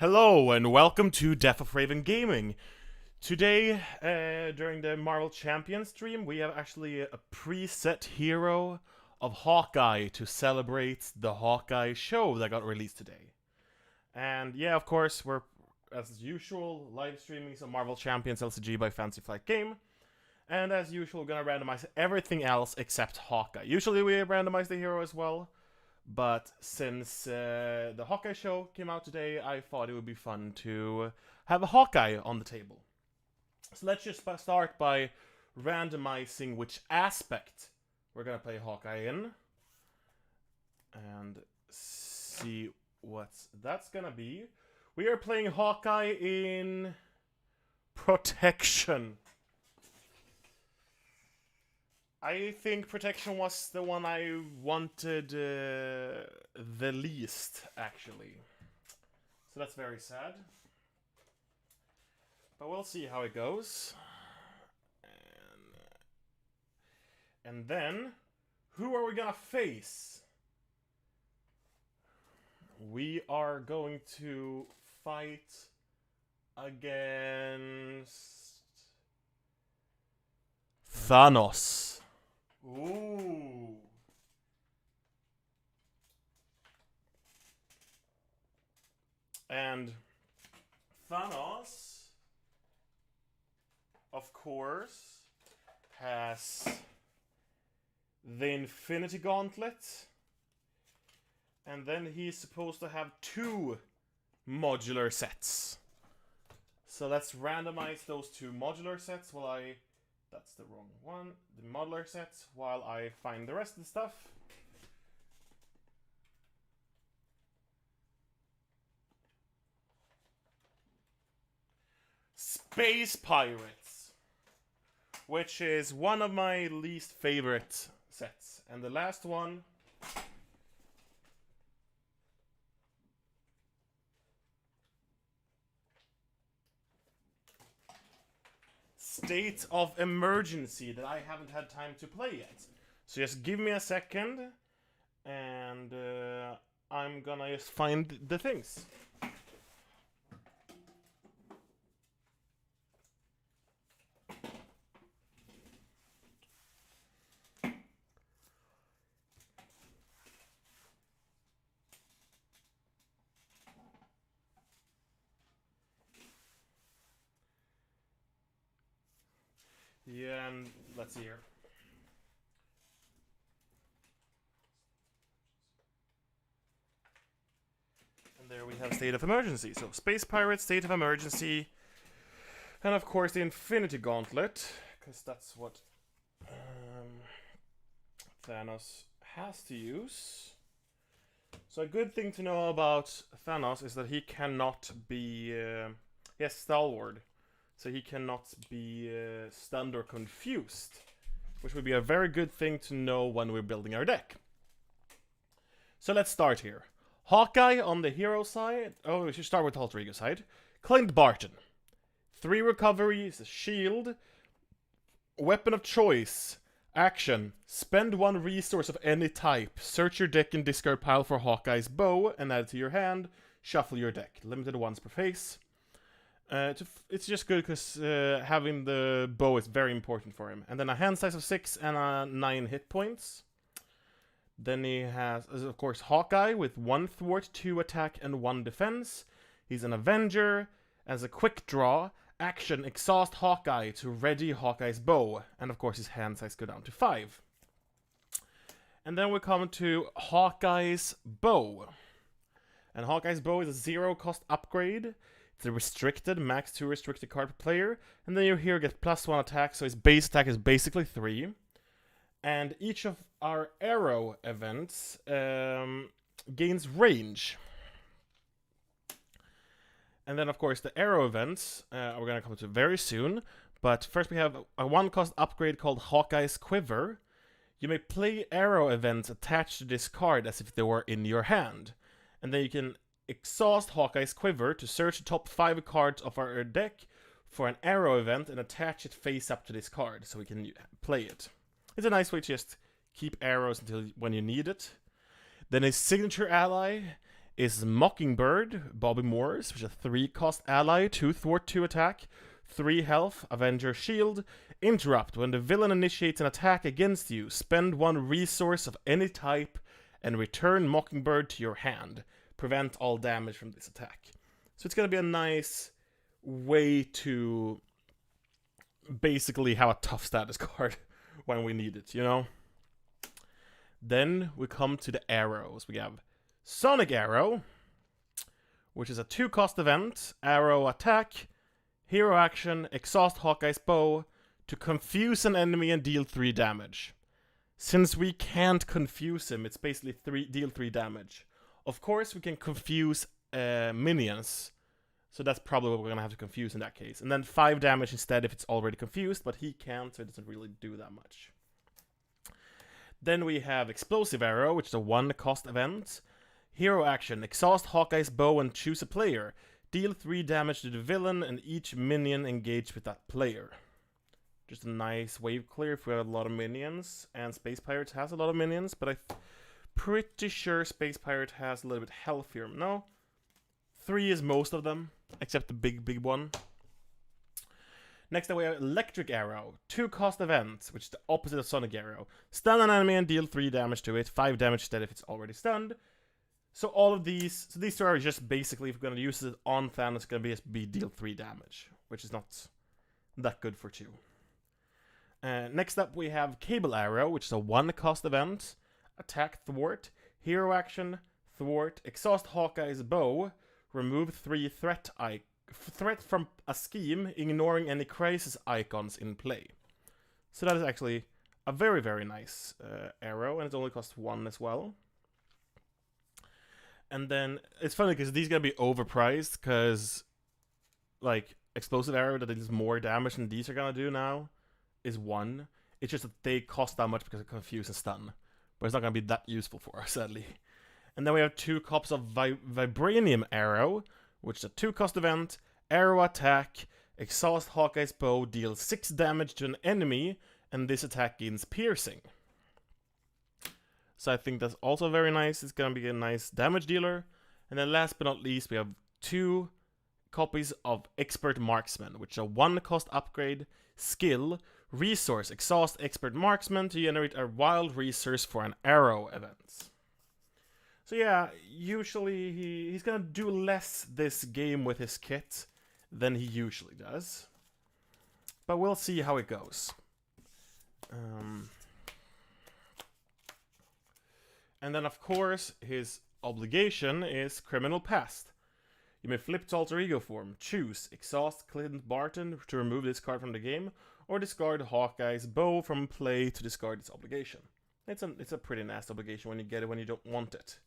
Hello and welcome to Death of Raven Gaming. Today, during the Marvel Champions stream, we have actually a preset hero of Hawkeye to celebrate the Hawkeye show that got released today. And yeah, of course, we're, as usual, live streaming some Marvel Champions LCG by Fancy Flight Game. And as usual, gonna randomize everything else except Hawkeye. Usually we randomize the hero as well. But since the Hawkeye show came out today, I thought it would be fun to have a Hawkeye on the table. So let's just start by randomizing which aspect we're going to play Hawkeye in. And see what that's going to be. We are playing Hawkeye in Protection. I think Protection was the one I wanted the least, actually. So that's very sad. But we'll see how it goes. And then, who are we gonna face? We are going to fight against Thanos. Ooh. And Thanos, of course, has the Infinity Gauntlet. And then he's supposed to have 2 modular sets. So let's randomize those 2 modular sets while I... That's the wrong one. The modular sets while I find the rest of the stuff. Space Pirates, which is one of my least favorite sets. And the last one, State of Emergency, that I haven't had time to play yet. So just give me a second, and I'm gonna just find the things. Yeah, and let's see here. And there we have State of Emergency. So Space Pirates, State of Emergency, and of course the Infinity Gauntlet, because that's what Thanos has to use. So a good thing to know about Thanos is that he cannot be... he has Stalwart. So he cannot be stunned or confused, which would be a very good thing to know when we're building our deck. So let's start here. Hawkeye on the hero side. Oh, we should start with the alter ego side. Clint Barton. 3 recoveries, shield, weapon of choice, action. Spend 1 resource of any type. Search your deck and discard pile for Hawkeye's bow and add it to your hand. Shuffle your deck. Limited once per phase. It's just good because having the bow is very important for him. And then a hand size of 6 and 9 hit points. Then he has, of course, Hawkeye with 1 thwart, 2 attack, and 1 defense. He's an Avenger. As a quick draw, action, exhaust Hawkeye to ready Hawkeye's bow. And of course his hand size go down to 5. And then we come to Hawkeye's bow. And Hawkeye's bow is a 0 cost upgrade. It's a restricted, max 2 restricted card per player. And then you here get +1 attack, so his base attack is basically 3. And each of our arrow events gains range. And then, of course, the arrow events we're going to come to very soon. But first we have a 1 cost upgrade called Hawkeye's Quiver. You may play arrow events attached to this card as if they were in your hand. And then you can exhaust Hawkeye's Quiver to search the top 5 cards of our deck for an arrow event and attach it face up to this card so we can play it. It's a nice way to just keep arrows until when you need it. Then his signature ally is Mockingbird, Bobby Morris, which is a 3-cost ally, 2 thwart, 2 attack, 3 health, Avenger Shield. Interrupt. When the villain initiates an attack against you, spend 1 resource of any type and return Mockingbird to your hand. Prevent all damage from this attack. So it's going to be a nice way to basically have a tough status card when we need it, you know? Then we come to the arrows. We have Sonic Arrow, which is a 2-cost event. Arrow attack, hero action, exhaust Hawkeye's bow to confuse an enemy and deal 3 damage. Since we can't confuse him, it's basically deal 3 damage. Of course, we can confuse minions, so that's probably what we're gonna have to confuse in that case. And then 5 damage instead if it's already confused, but he can't, so it doesn't really do that much. Then we have Explosive Arrow, which is a 1-cost event. Hero action, exhaust Hawkeye's bow and choose a player. Deal 3 damage to the villain and each minion engaged with that player. Just a nice wave clear if we have a lot of minions. And Space Pirate has a lot of minions, but I'm pretty sure Space Pirate has a little bit healthier. No? 3 is most of them, except the big one. Next up we have Electric Arrow, 2-cost event, which is the opposite of Sonic Arrow. Stun an enemy and deal 3 damage to it, 5 damage instead if it's already stunned. So all of these, so these 2 are just basically, if we're going to use it on Thanos, it's going to be deal 3 damage, which is not that good for 2. Next up we have Cable Arrow, which is a 1-cost event. Attack, thwart, hero action, thwart, exhaust Hawkeye's bow, remove 3 threat from a scheme, ignoring any crisis icons in play. So that is actually a very, very nice arrow, and it only costs 1 as well. And then, it's funny because these gotta be overpriced, because, like, Explosive Arrow that does more damage than these are gonna do now is 1. It's just that they cost that much because of Confuse and Stun. But it's not gonna be that useful for us, sadly. And then we have 2 copies of Vibranium Arrow, which is a 2-cost event. Arrow attack, exhaust Hawkeye's bow, deals 6 damage to an enemy, and this attack gains piercing. So I think that's also very nice. It's gonna be a nice damage dealer. And then last but not least, we have 2 copies of Expert Marksman, which is a 1-cost upgrade, skill, resource, exhaust Expert Marksman to generate a wild resource for an arrow event. So yeah, usually he's gonna do less this game with his kit than he usually does. But we'll see how it goes. And then of course, his obligation is Criminal Past. You may flip to alter ego form. Choose exhaust Clint Barton to remove this card from the game, or discard Hawkeye's bow from play to discard its obligation. It's a pretty nasty obligation when you get it when you don't want it.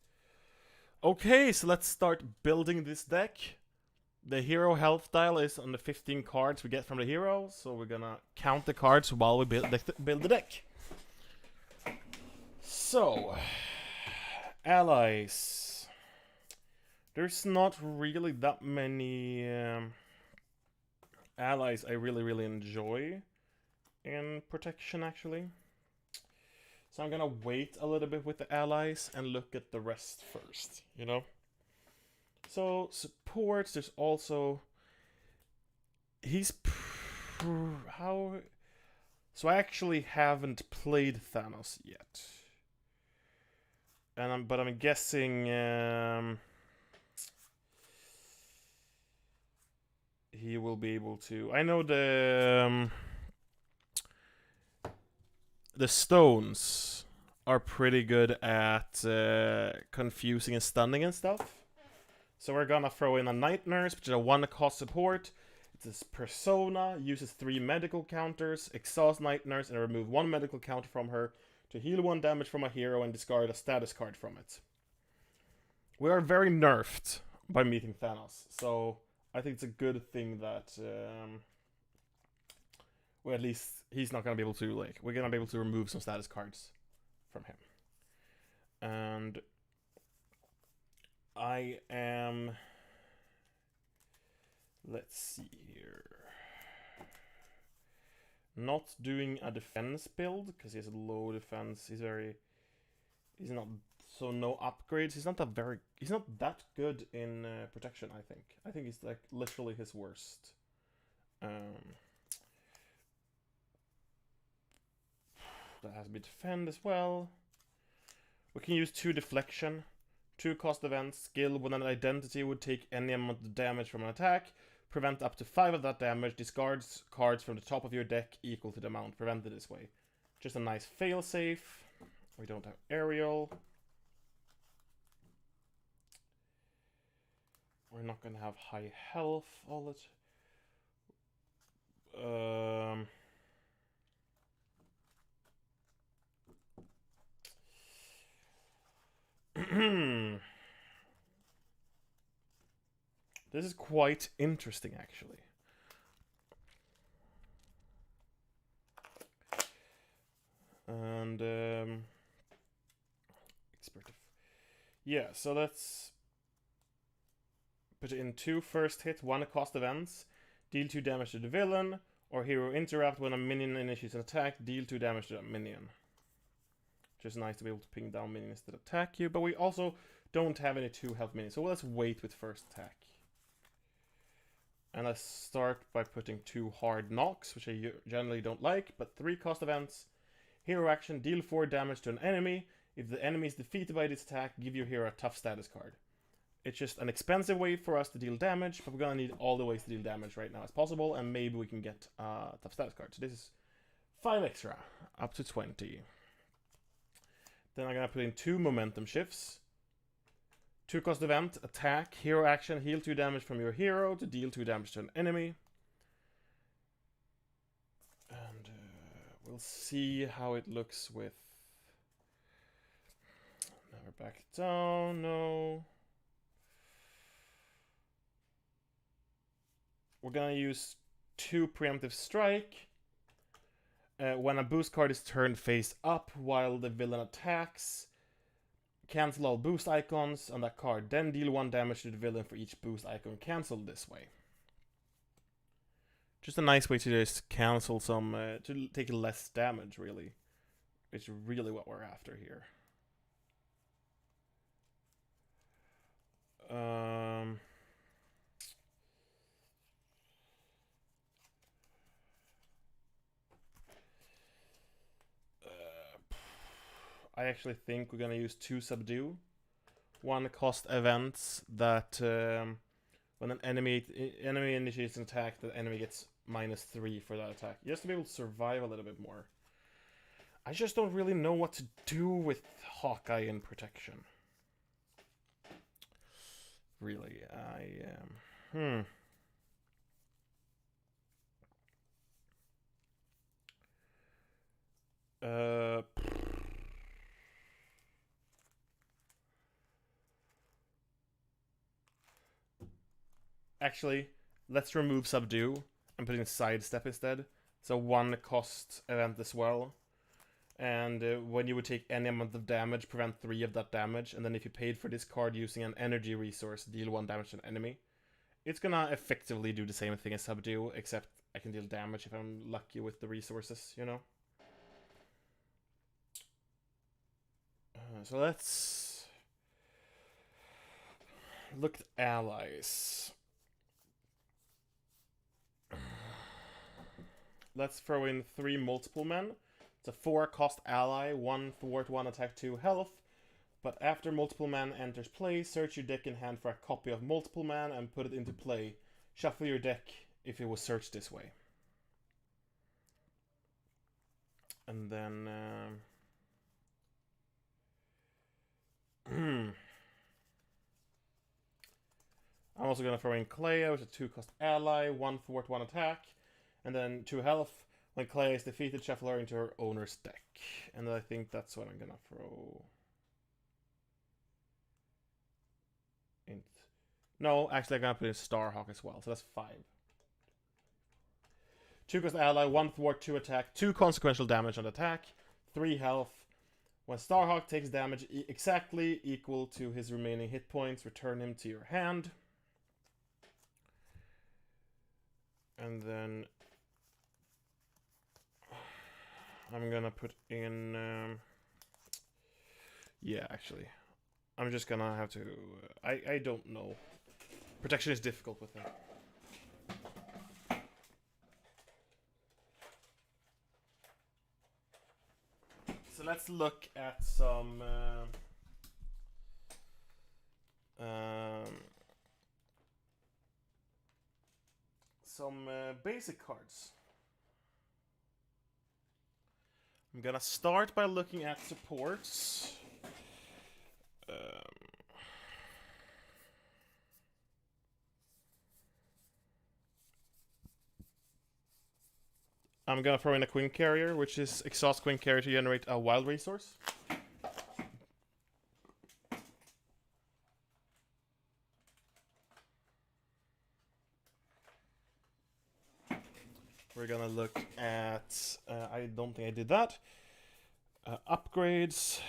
Okay, so let's start building this deck. The hero health dial is on the 15 cards we get from the hero, so we're gonna count the cards while we build the deck. So, allies. There's not really that many allies I really enjoy in protection, actually. So I'm gonna wait a little bit with the allies and look at the rest first, you know? So, supports, there's also... how... So I actually haven't played Thanos yet. But I'm guessing... he will be able to... I know the stones are pretty good at confusing and stunning and stuff. So we're gonna throw in a Night Nurse, which is a 1-cost support. It's this persona, uses 3 medical counters, exhaust Night Nurse, and remove 1 medical counter from her to heal 1 damage from a hero and discard a status card from it. We are very nerfed by meeting Thanos, so I think it's a good thing that well, at least he's not gonna be able to, like, we're gonna be able to remove some status cards from him. And I am, let's see here, not doing a defense build because he has a low defense. He's not So no upgrades. He's not that good in protection. I think he's like literally his worst. That has to be defend as well. We can use 2 deflection. 2 cost events. Skill when an identity would take any amount of damage from an attack. Prevent up to 5 of that damage. Discards cards from the top of your deck equal to the amount prevented this way. Just a nice failsafe. We don't have aerial. We're not gonna have high health all the This is quite interesting, actually. And yeah, so let's put in 2 first hit, 1 cost events, deal 2 damage to the villain, or hero interrupt when a minion initiates an attack, deal 2 damage to that minion. Just nice to be able to ping down minions that attack you, but we also don't have any 2 health minions, so let's wait with first attack. And let's start by putting 2 hard knocks, which I generally don't like, but 3 cost events. Hero action, deal 4 damage to an enemy. If the enemy is defeated by this attack, give your hero a tough status card. It's just an expensive way for us to deal damage, but we're gonna need all the ways to deal damage right now as possible, and maybe we can get a tough status card. So this is 5 extra, up to 20. Then I'm gonna put in 2 momentum shifts. 2 cost event, attack, hero action, heal 2 damage from your hero to deal 2 damage to an enemy. And we'll see how it looks with... Never back down, no. We're gonna use 2 preemptive strike. When a boost card is turned face up while the villain attacks, cancel all boost icons on that card, then deal 1 damage to the villain for each boost icon cancelled this way. Just a nice way to just cancel some, to take less damage, really. It's really what we're after here. I actually think we're gonna use 2 subdue. 1 cost events that when an enemy initiates an attack, the enemy gets -3 for that attack. Just to be able to survive a little bit more. I just don't really know what to do with Hawkeye in protection. Really, Actually, let's remove subdue and put in sidestep instead. So 1 cost event as well. And when you would take any amount of damage, prevent 3 of that damage. And then if you paid for this card using an energy resource, deal 1 damage to an enemy. It's gonna effectively do the same thing as subdue, except I can deal damage if I'm lucky with the resources, you know? So let's look at allies. Let's throw in 3 multiple men. It's a 4 cost ally, 1 thwart, 1 attack, 2 health. But after multiple man enters play, search your deck in hand for a copy of multiple man and put it into play. Shuffle your deck if it was searched this way. And then... I'm also going to throw in Clea, which is a 2 cost ally, 1 thwart, 1 attack. And then 2 health. When Clea is defeated, shuffle her into her owner's deck. And I think that's what I'm gonna throw. No, actually I'm gonna put in Starhawk as well, so that's 5. 2 cost ally, 1 thwart, 2 attack, 2 consequential damage on attack, 3 health. When Starhawk takes damage exactly equal to his remaining hit points, return him to your hand. And then I'm gonna put in... yeah, actually. I'm just gonna have to... I don't know. Protection is difficult with him. So let's look at some... basic cards. I'm gonna start by looking at supports. I'm gonna throw in a Queen Carrier, which is exhaust Queen Carrier to generate a wild resource. We're gonna look at... I don't think I did that. Upgrades.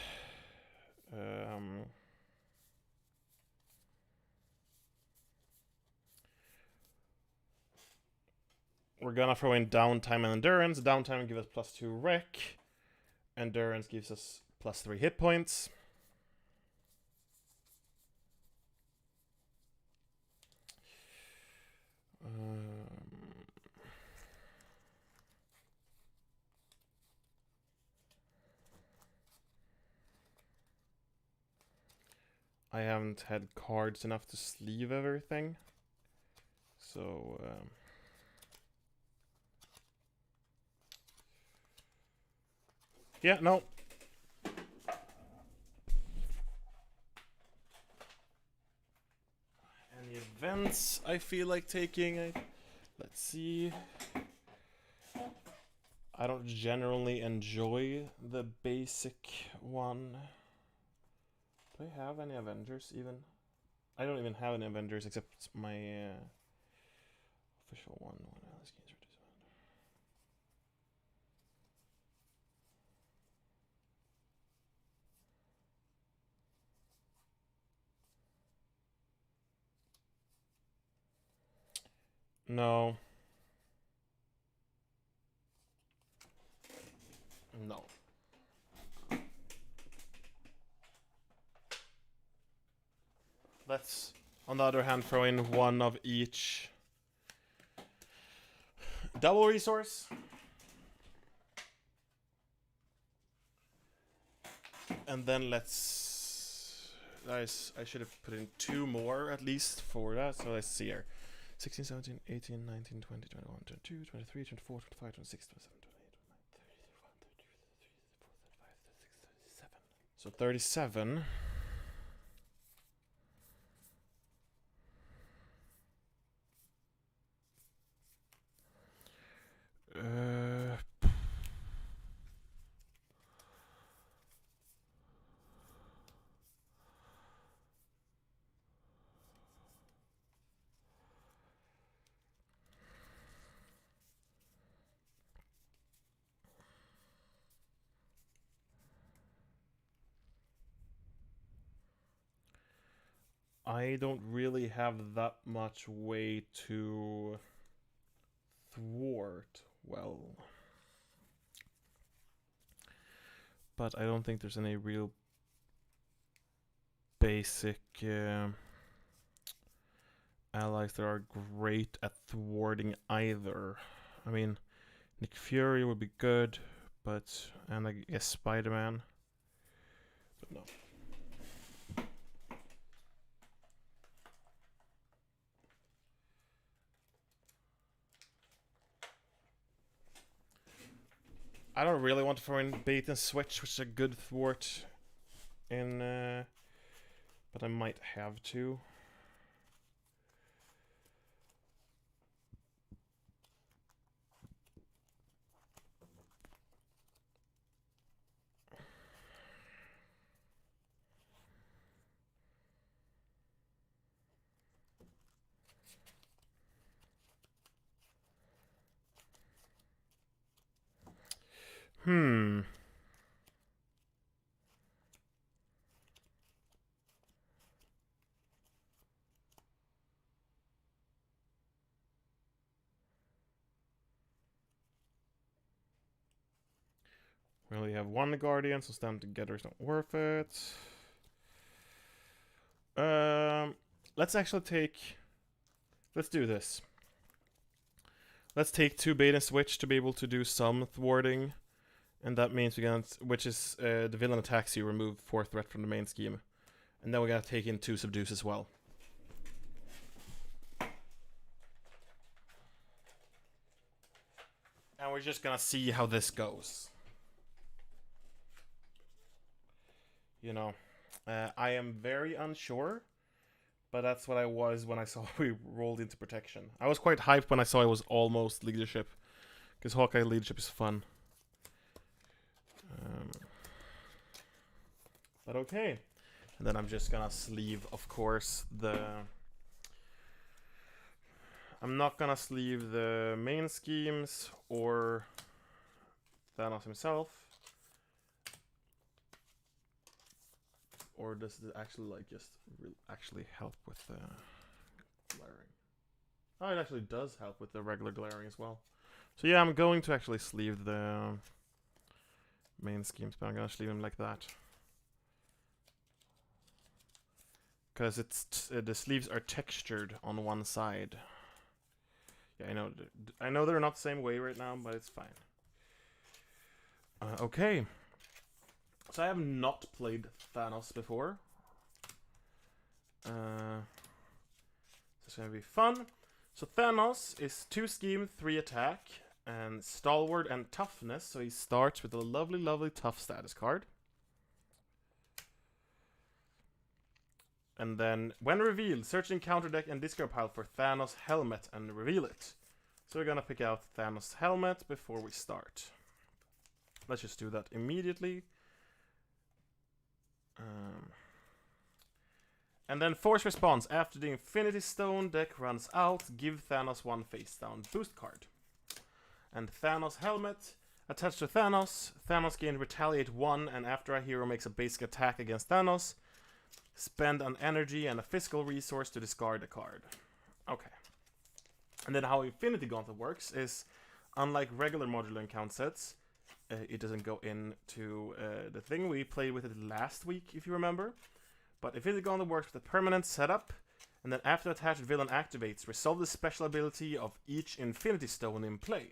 We're gonna throw in downtime and endurance. Downtime gives us +2 rec. Endurance gives us +3 hit points. I haven't had cards enough to sleeve everything. So... yeah, no. Any events I feel like taking? Let's see. I don't generally enjoy the basic one. Do I have any Avengers even? I don't even have any Avengers except my official one. No. No. Let's, on the other hand, throw in one of each. Double resource. And then let's... I should have put in 2 more at least for that. So let's see here. 16, 17, 18, 19, 20, 21, 22, 23, 24, 25, 26, 27, 28, 29, 30, 31, 32, 33, 34, 35, 36, 37. So 37. I don't really have that much way to thwart well. But I don't think there's any real basic allies that are great at thwarting either. I mean, Nick Fury would be good, but... and I guess Spider-Man. But no. I don't really want to throw in bait and switch, which is a good thwart in... but I might have to. We only have 1 Guardian, so stand together is not worth it. Let's actually take. Let's do this. Let's take 2 bait and switch to be able to do some thwarting. And that means we're gonna, which is the villain attacks you, remove 4 threat from the main scheme. And then we're gonna take in 2 subdues as well. And we're just gonna see how this goes. You know, I am very unsure, but that's what I was when I saw we rolled into protection. I was quite hyped when I saw it was almost leadership, because Hawkeye leadership is fun. But okay. And then I'm just gonna sleeve, of course, I'm not gonna sleeve the main schemes or Thanos himself. Or does it actually like just actually help with the glaring? Oh, it actually does help with the regular glaring as well. So yeah, I'm going to actually sleeve the main schemes, but I'm gonna sleeve them like that. Because it's the sleeves are textured on one side. Yeah, I know they're not the same way right now, but it's fine. Okay. So I have not played Thanos before. So it's gonna be fun. So Thanos is 2 scheme, 3 attack, and stalwart and toughness. So he starts with a lovely, lovely tough status card. And then, when revealed, search the encounter deck and discard pile for Thanos helmet and reveal it. So we're gonna pick out Thanos helmet before we start. Let's just do that immediately. And then force response. After the Infinity Stone deck runs out, give Thanos 1 face down boost card. And Thanos helmet. Attached to Thanos, Thanos gain retaliate 1, and after a hero makes a basic attack against Thanos, spend an energy and a physical resource to discard a card. Okay. And then how Infinity Gauntlet works is, unlike regular modular encounter sets, it doesn't go into the thing. We played with it last week, if you remember. But Infinity Gauntlet works with a permanent setup, and then after attached villain activates, resolve the special ability of each Infinity Stone in play.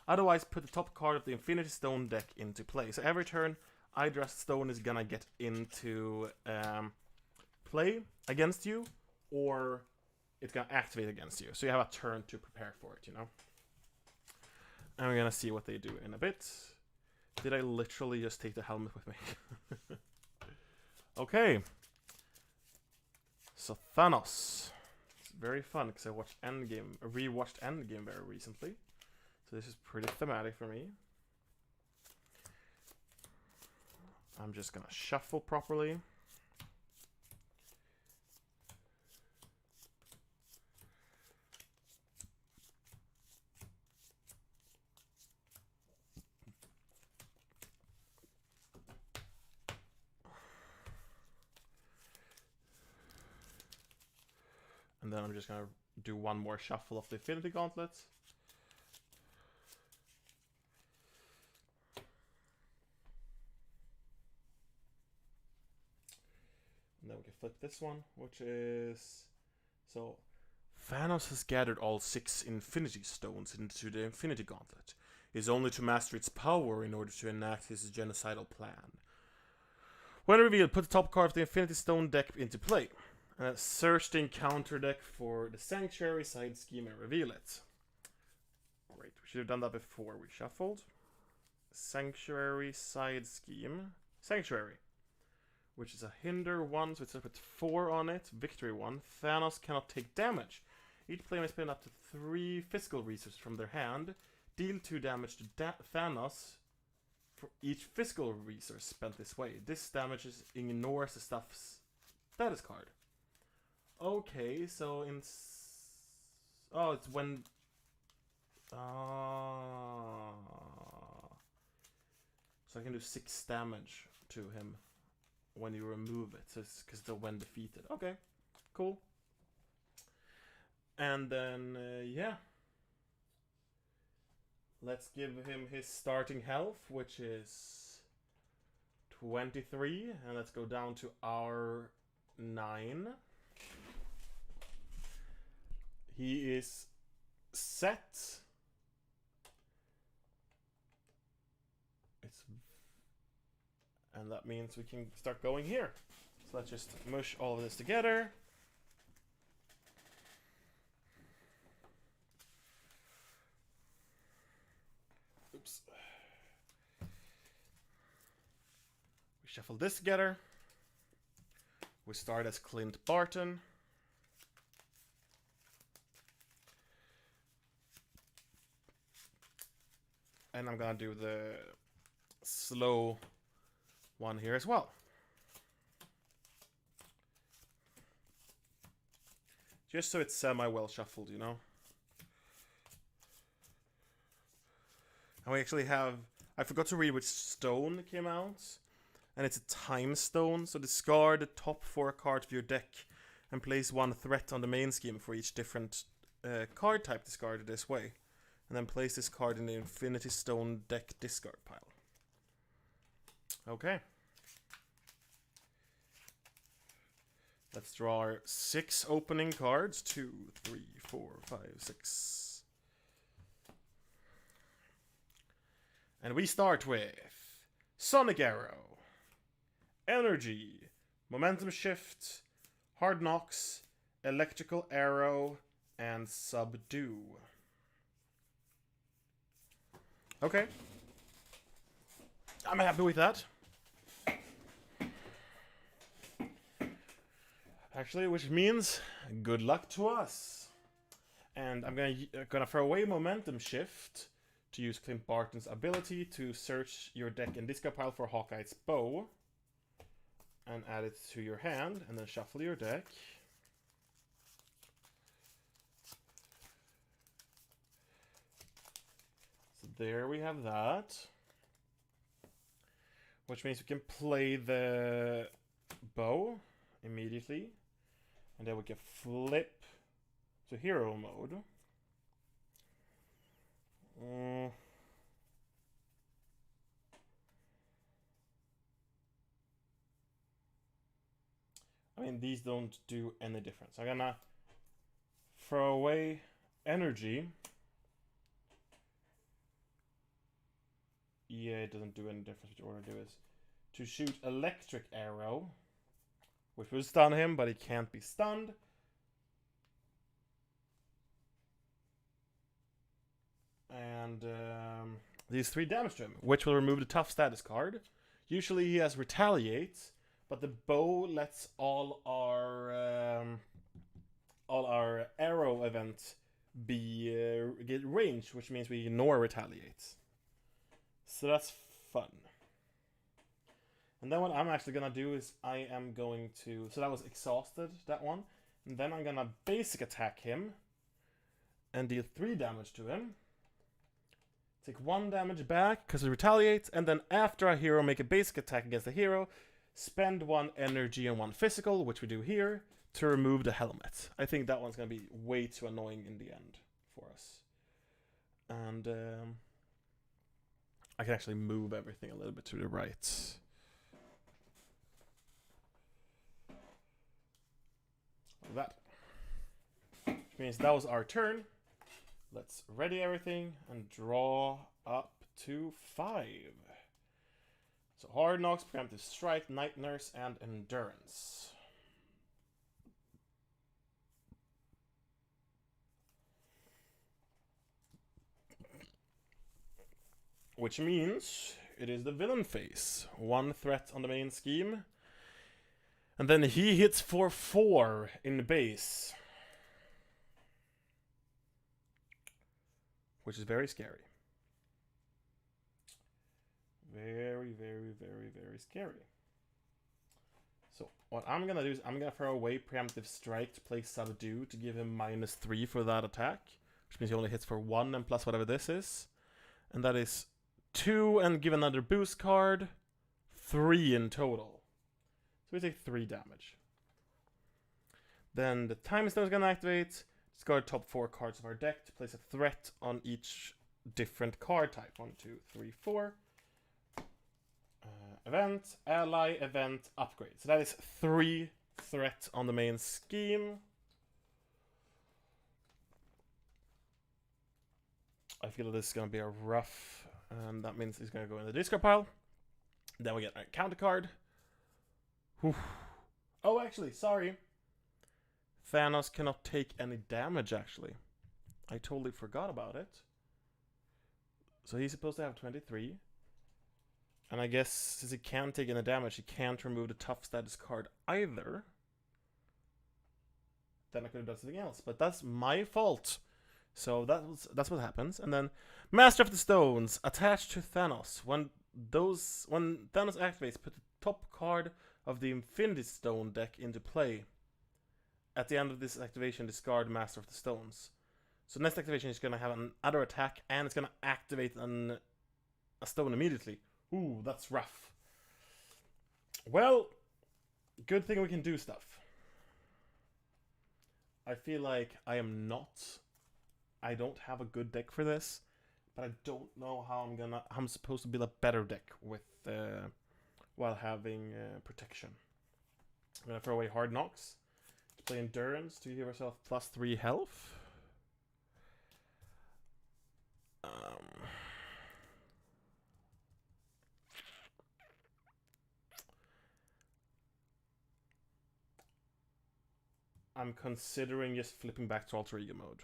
Otherwise, put the top card of the Infinity Stone deck into play. So every turn, either a stone is gonna get into play against you, or it's gonna activate against you. So you have a turn to prepare for it, you know? And we're gonna see what they do in a bit. Did I literally just take the helmet with me? Okay. So Thanos. It's very fun because I watched Endgame, rewatched Endgame very recently. So this is pretty thematic for me. I'm just gonna shuffle properly. And then I'm just gonna do one more shuffle of the Infinity Gauntlets. And then we can flip this one, which is... So, Thanos has gathered all 6 Infinity Stones into the Infinity Gauntlet. It is only to master its power in order to enact his genocidal plan. When revealed, put the top card of the Infinity Stone deck into play. And search the encounter deck for the Sanctuary side scheme and reveal it. Great, we should have done that before we shuffled. Sanctuary side scheme. Sanctuary. Which is a hinder 1, so it's up with 4 on it. Victory 1. Thanos cannot take damage. Each player may spend up to 3 physical resources from their hand. Deal 2 damage to Thanos for each physical resource spent this way. This damage ignores the stuff's status card. Okay, so in... Oh, it's when... So I can do 6 damage to him when you remove it. So it's because they're when defeated. Okay, cool. And then, yeah. Let's give him his starting health, which is 23. And let's go down to our 9. He is set. And that means we can start going here. So let's just mush all of this together. Oops. We shuffle this together. We start as Clint Barton. And I'm gonna do the slow one here as well. Just so it's semi-well shuffled, you know? And we actually have... I forgot to read which stone came out. And it's a time stone, so discard the top 4 cards of your deck and place 1 threat on the main scheme for each different card type discarded this way. And then place this card in the Infinity Stone deck discard pile. Okay. Let's draw our 6 opening cards. 2, 3, 4, 5, 6. And we start with Sonic Arrow, Energy, Momentum Shift, Hard Knocks, Electrical Arrow, and Subdue. Okay. I'm happy with that. Actually, which means good luck to us. And I'm gonna throw away Momentum Shift to use Clint Barton's ability to search your deck and discard pile for Hawkeye's bow. And add it to your hand, and then shuffle your deck. So there we have that. Which means we can play the bow immediately. And then we can flip to hero mode. I mean, these don't do any difference. I'm gonna throw away energy. Yeah, it doesn't do any difference which order to do is. To shoot electric arrow, which will stun him, but he can't be stunned. And these 3 damage to him, which will remove the tough status card. Usually he has retaliate, but the bow lets all our arrow event be get range, which means we ignore retaliate. So that's fun. And then what I'm actually gonna do is I am going to... So that was exhausted, that one. And then I'm gonna basic attack him and deal 3 damage to him. Take 1 damage back because it retaliates, and then after a hero make a basic attack against the hero, spend 1 energy and 1 physical, which we do here, to remove the helmet. I think that one's gonna be way too annoying in the end for us. And I can actually move everything a little bit to the right. Like that. Which means that was our turn. Let's ready everything and draw up to 5. So Hard Knocks, Preemptive Strike, Night Nurse, and Endurance. Which means it is the villain phase. 1 threat on the main scheme. And then he hits for 4 in the base. Which is very scary. Very, very, very, very scary. So what I'm gonna do is I'm gonna throw away Preemptive Strike to play Subdue to give him -3 for that attack. Which means he only hits for 1 and plus whatever this is. And that is 2 and give another boost card. 3 in total. So we take 3 damage. Then the Time Stone is gonna activate. Discard top 4 cards of our deck to place a threat on each different card type. 1, 2, 3, 4. Event, ally, event, upgrade. So that is 3 threat on the main scheme. I feel that this is going to be a rough, and that means he's going to go in the discard pile. Then we get a counter card. Whew. Oh, actually, sorry. Thanos cannot take any damage, actually. I totally forgot about it. So he's supposed to have 23. And I guess since he can't take any damage, he can't remove the tough status card either. Then I could have done something else, but that's my fault. So that's what happens. And then Master of the Stones attached to Thanos. When Thanos activates, put the top card of the Infinity Stone deck into play. At the end of this activation, discard Master of the Stones. So next activation is going to have another attack, and it's going to activate a stone immediately. Ooh, that's rough. Well, good thing we can do stuff. I feel like I don't have a good deck for this, but I don't know how I'm supposed to build a better deck with while having protection. I'm gonna throw away Hard Knocks to play Endurance to give ourselves +3 health. I'm considering just flipping back to Alter Ego mode.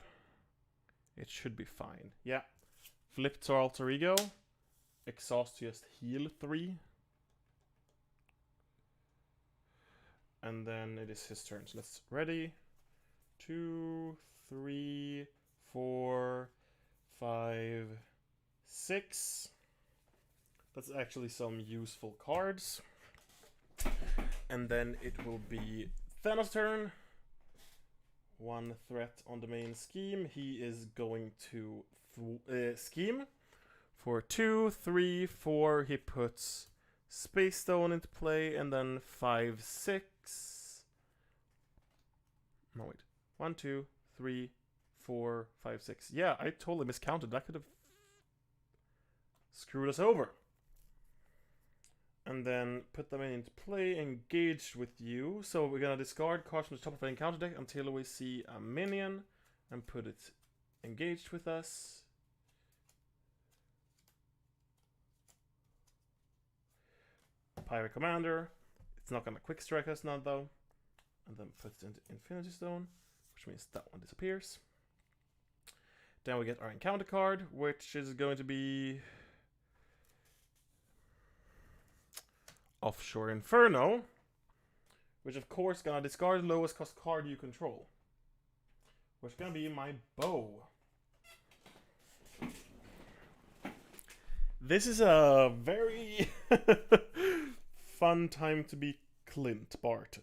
It should be fine. Yeah. Flip to Alter Ego. Exhaust to just heal 3. And then it is his turn. So let's ready. 2, 3, 4, 5, 6. That's actually some useful cards. And then it will be Thanos' turn. 1 threat on the main scheme. He is going to scheme. For 2, 3, 4, he puts Space Stone into play, and then 5, 6. No, wait. 1, 2, 3, 4, 5, 6. Yeah, I totally miscounted. That could have screwed us over. And then put them into play, engaged with you. So we're gonna discard cards from the top of the encounter deck until we see a minion and put it engaged with us. Pirate Commander. It's not gonna quick strike us now though. And then put it into Infinity Stone, which means that one disappears. Then we get our encounter card, which is going to be Offshore Inferno, which of course gonna discard the lowest cost card you control, which is gonna be my bow. This is a very fun time to be Clint Barton.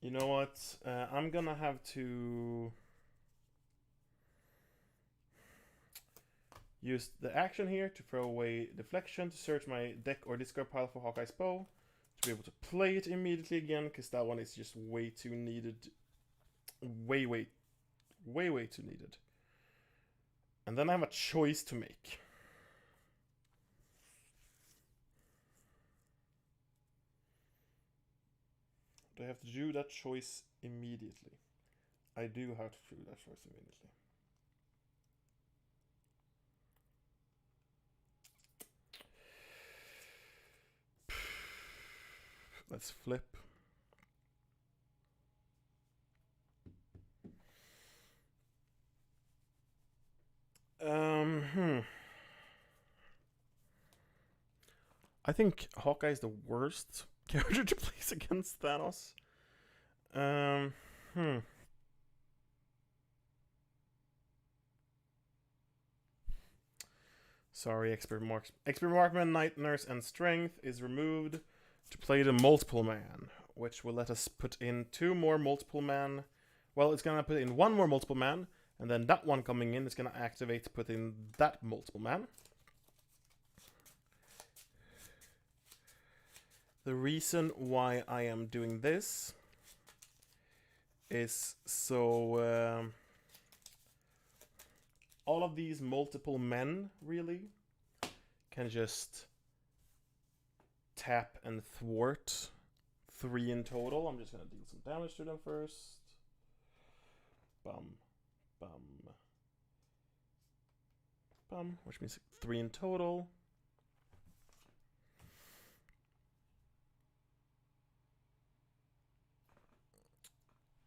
You know what? I'm gonna have to use the action here to throw away Deflection to search my deck or discard pile for Hawkeye's bow to be able to play it immediately again, because that one is just way too needed. Way too needed. And then I have a choice to make. Do I have to do that choice immediately? I do have to do that choice immediately. Let's flip. I think Hawkeye is the worst character to place against Thanos. Sorry, Expert Marksman, Night Nurse, and Strength is removed to play the Multiple Man, which will let us put in 2 more Multiple Man. Well, it's gonna put in 1 more Multiple Man, and then that one coming in is gonna activate to put in that Multiple Man. The reason why I am doing this is so all of these multiple men, really, can just tap and thwart 3 in total. I'm just going to deal some damage to them first. Bum, bum, bum, which means 3 in total.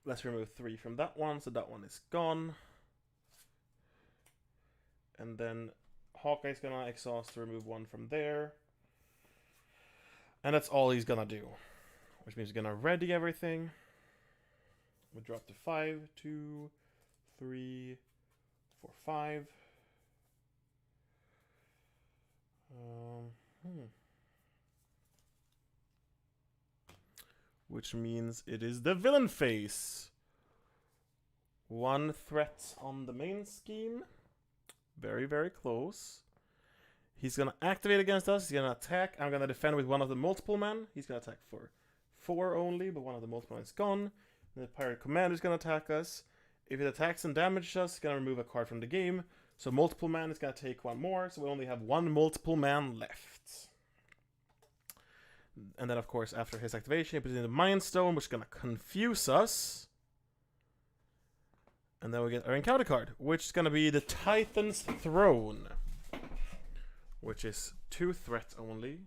Let's remove 3 from that one, so that one is gone. And then Hawkeye's gonna exhaust to remove 1 from there. And that's all he's gonna do. Which means he's gonna ready everything. We'll drop to 5, 2, 3, 4, 5. Which means it is the villain phase. 1 threat on the main scheme. Very, very close. He's gonna activate against us. He's gonna attack. I'm gonna defend with one of the multiple men. He's gonna attack for 4 only, but one of the multiple men is gone. The pirate commander is gonna attack us. If it attacks and damages us, it's gonna remove a card from the game. So multiple man is gonna take 1 more. So we only have 1 multiple man left. And then, of course, after his activation, he puts in the Mind Stone, which is gonna confuse us. And then we get our encounter card, which is gonna be the Titan's Throne, which is 2 threat only.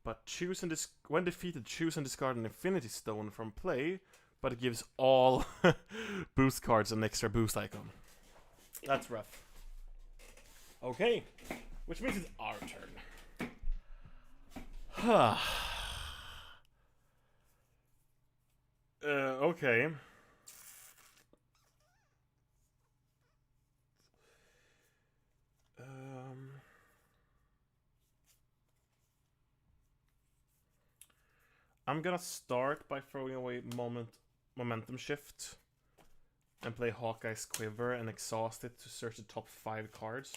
But choose and when defeated, choose and discard an Infinity Stone from play, but it gives all boost cards an extra boost icon. That's rough. Okay, which means it's our turn. Okay. I'm gonna start by throwing away momentum shift and play Hawkeye's Quiver and exhaust it to search the top 5 cards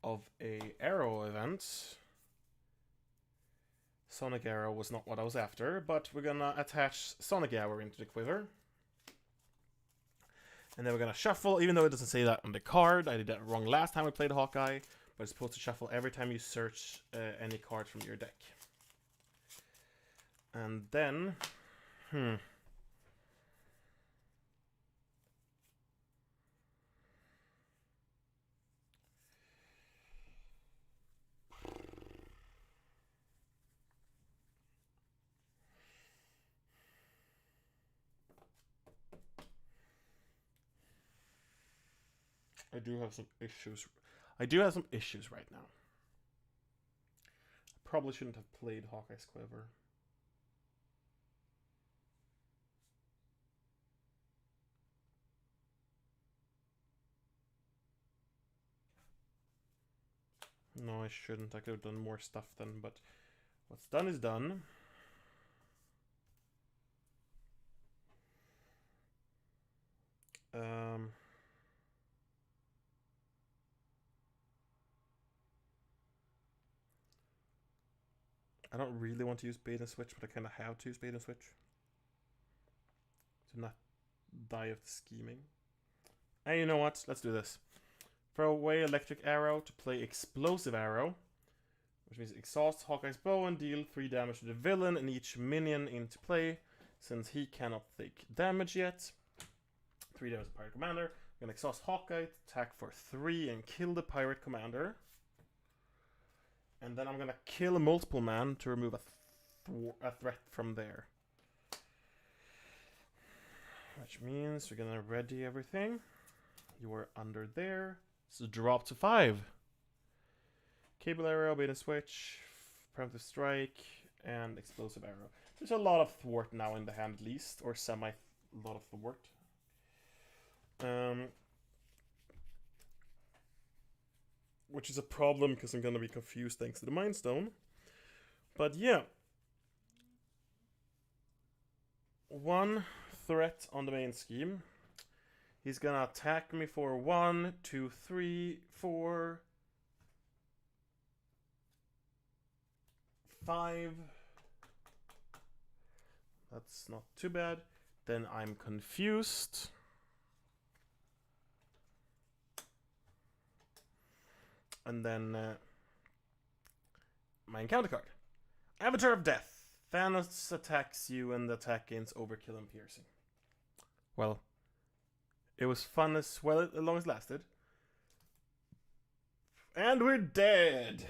of a Arrow event. Sonic Arrow was not what I was after, but we're gonna attach Sonic Arrow into the Quiver. And then we're gonna shuffle, even though it doesn't say that on the card. I did that wrong last time we played Hawkeye, but it's supposed to shuffle every time you search any card from your deck. And then, I do have some issues. I do have some issues right now. I probably shouldn't have played Hawkeye's Quiver. No, I shouldn't. I could have done more stuff then, but what's done is done. I don't really want to use bait and switch, but I kind of have to use bait and switch to not die of the scheming. And you know what? Let's do this. Throw away Electric Arrow to play Explosive Arrow, which means exhaust Hawkeye's Bow and deal 3 damage to the villain and each minion into play, since he cannot take damage yet. 3 damage to Pirate Commander. I'm gonna exhaust Hawkeye, attack for 3 and kill the Pirate Commander. And then I'm gonna kill a multiple man to remove a threat from there. Which means we're gonna ready everything. You are under there. So drop to 5. Cable Arrow, Bait and Switch, Preemptive Strike, and Explosive Arrow. There's a lot of thwart now in the hand at least, or lot of thwart. Which is a problem because I'm gonna be confused thanks to the Mind Stone. But yeah. 1 threat on the main scheme. He's gonna attack me for 1, 2, 3, 4, 5. That's not too bad. Then I'm confused. And then my encounter card. Avatar of Death. Thanos attacks you and the attack gains overkill and piercing. Well, it was fun as well as long as it lasted. And we're dead.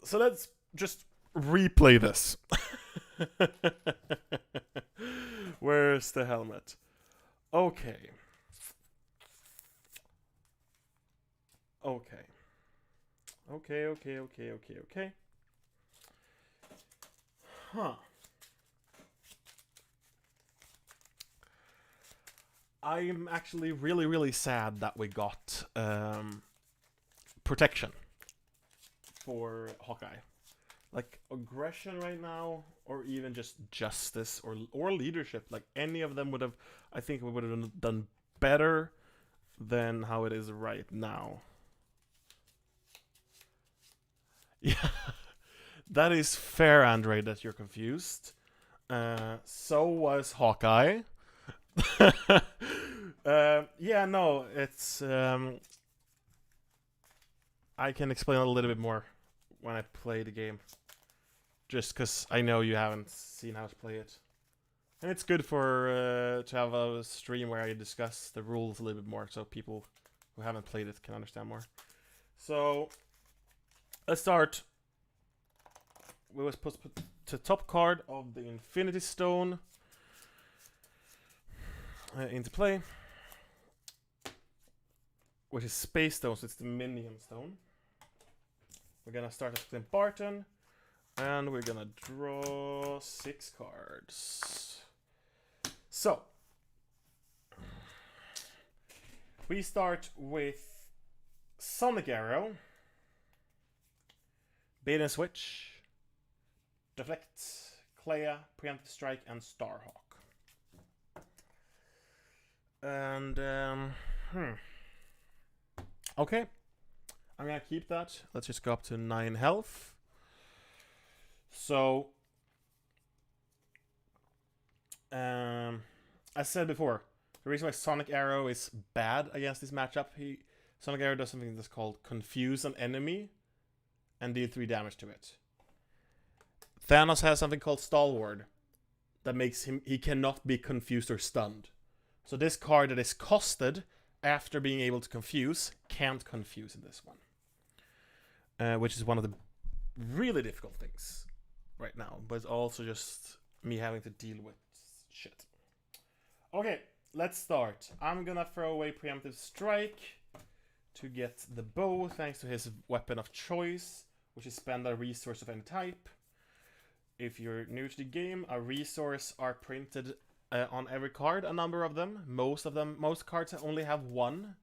So let's just replay this. Where's the helmet? Okay. Okay. Okay. Huh. I'm actually really sad that we got protection for Hawkeye. Like aggression right now, or even just justice or leadership. Like any of them would have, I think we would have done better than how it is right now. Yeah, that is fair, Andre, that you're confused. So was Hawkeye. Yeah, no, it's I can explain a little bit more when I play the game, just because I know you haven't seen how to play it, and it's good for to have a stream where I discuss the rules a little bit more, so people who haven't played it can understand more. So let's start. We were supposed to put the top card of the Infinity Stone into play, which is Space Stone, so it's the Minion Stone. We're gonna start at Clint Barton, and we're gonna draw 6 cards. So, we start with Sonic Arrow, Bait and Switch, Deflect, Clea, Preemptive Strike, and Starhawk. And, okay. I'm gonna keep that. Let's just go up to 9 health. So, as I said before, the reason why Sonic Arrow is bad against this matchup, Sonic Arrow does something that's called Confuse an Enemy and deal 3 damage to it. Thanos has something called Stalwart that makes he cannot be confused or stunned. So this card that is costed after being able to confuse can't confuse in this one. Which is one of the really difficult things right now. But it's also just me having to deal with shit. Okay, let's start. I'm gonna throw away Preemptive Strike to get the bow thanks to his weapon of choice, which is spend a resource of any type. If you're new to the game, a resource are printed on every card, a number of them. Most cards only have one.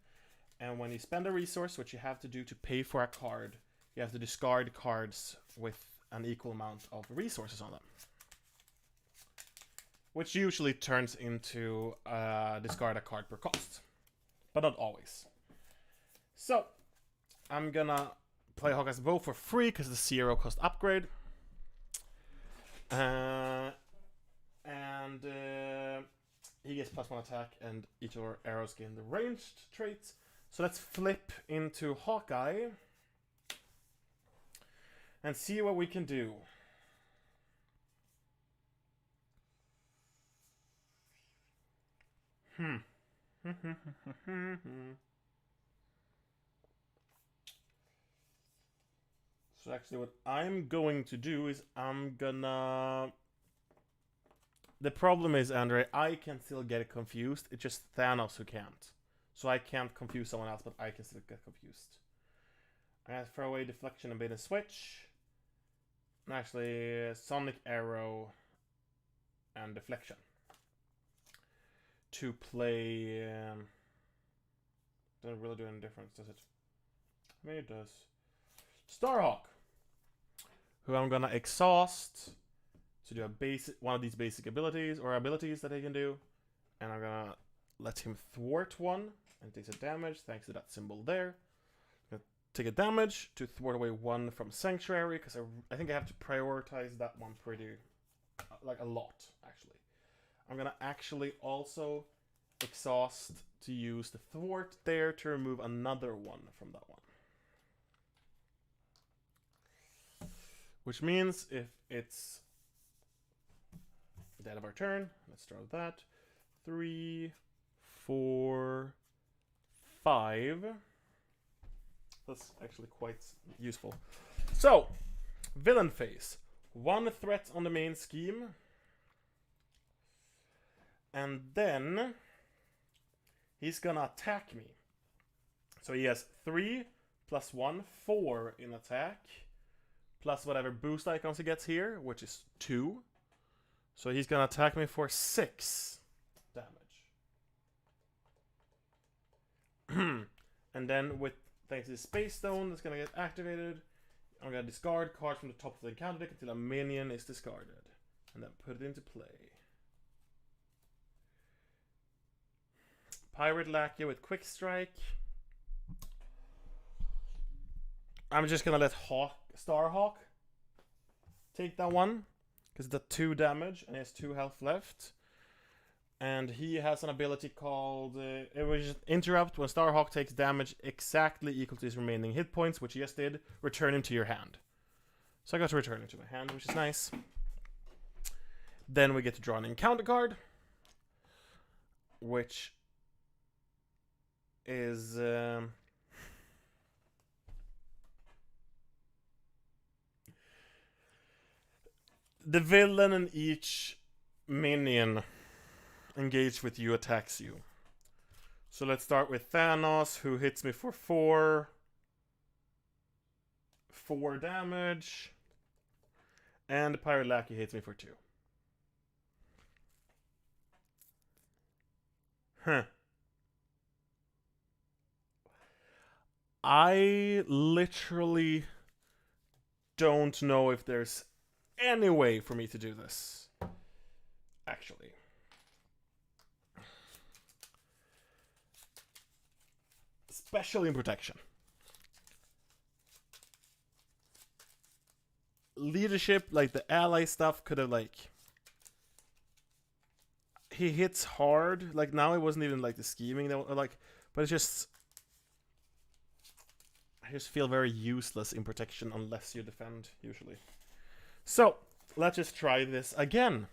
And when you spend a resource, which you have to do to pay for a card, you have to discard cards with an equal amount of resources on them. Which usually turns into discard a card per cost. But not always. So, I'm gonna play Hawkeye's Bow for free because it's a 0 cost upgrade. He gets +1 attack, and each of our arrows gain the ranged trait. So let's flip into Hawkeye and see what we can do. So actually what I'm going to do is I'm gonna... The problem is, Andre, I can still get confused. It's just Thanos who can't. So I can't confuse someone else, but I can still get confused. I'm gonna throw away Deflection and Bait and Switch. And actually, Sonic Arrow and Deflection. To play... doesn't really do any difference, does it? Maybe it does. Starhawk, who I'm gonna exhaust to do one of these basic abilities that he can do, and I'm gonna let him thwart one and takes a damage thanks to that symbol there. I'm gonna take a damage to thwart away one from Sanctuary because I think I have to prioritize that one pretty like a lot actually. I'm gonna actually also exhaust to use the thwart there to remove another one from that one. Which means if it's the end of our turn, let's start with that. 3, 4, 5. That's actually quite useful. So, villain phase. 1 threat on the main scheme. And then he's gonna attack me. So he has 3 plus 1, 4 in attack. Plus whatever boost icons he gets here, which is 2. So he's gonna attack me for 6 damage. And then with thanks to the Space Stone that's gonna get activated, I'm gonna discard cards from the top of the encounter deck until a minion is discarded. And then put it into play. Pirate Lackey with Quick Strike. I'm just gonna let Starhawk take that one, because it's 2 damage and he has 2 health left. And he has an ability called it was just interrupt. When Starhawk takes damage exactly equal to his remaining hit points, which he just did, return him to your hand. So I got to return him to my hand, which is nice. Then we get to draw an encounter card, which is the villain in each minion engaged with you attacks you. So let's start with Thanos, who hits me for 4 damage. And Pirate Lackey hits me for 2. Huh. I literally don't know if there's any way for me to do this. Actually. Especially in protection. Leadership, like the ally stuff, could have like... He hits hard. Like now it wasn't even like the scheming that like, but it's just... I just feel very useless in protection unless you defend, usually. So, let's just try this again.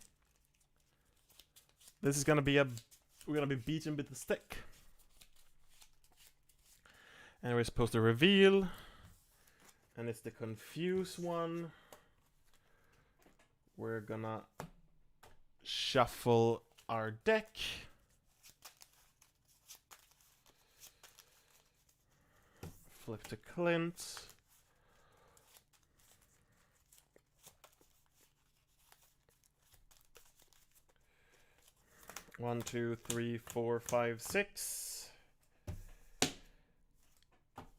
This is gonna be we're gonna be beaten with the stick. And we're supposed to reveal. And it's the confuse one. We're gonna shuffle our deck. Flip to Clint. One, 2, 3, 4, 5, 6.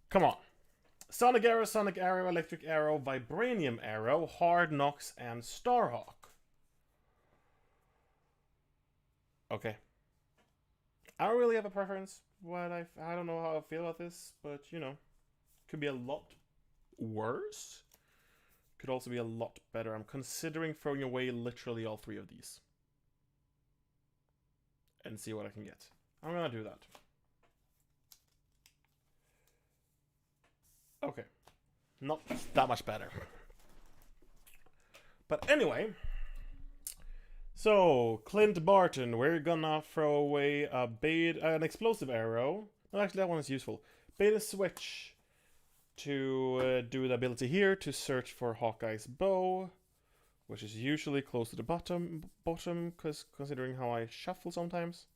Come on. Sonic Arrow, Electric Arrow, Vibranium Arrow, Hard Knocks, and Starhawk. Okay. I don't really have a preference. I don't know how I feel about this, but you know, could be a lot worse. Could also be a lot better. I'm considering throwing away literally all 3 of these. And see what I can get. I'm gonna do that. Okay. Not that much better. But anyway. So, Clint Barton, we're gonna throw away an explosive arrow. No, actually that one is useful. Beta switch to do the ability here to search for Hawkeye's bow, which is usually close to the bottom, because considering how I shuffle sometimes.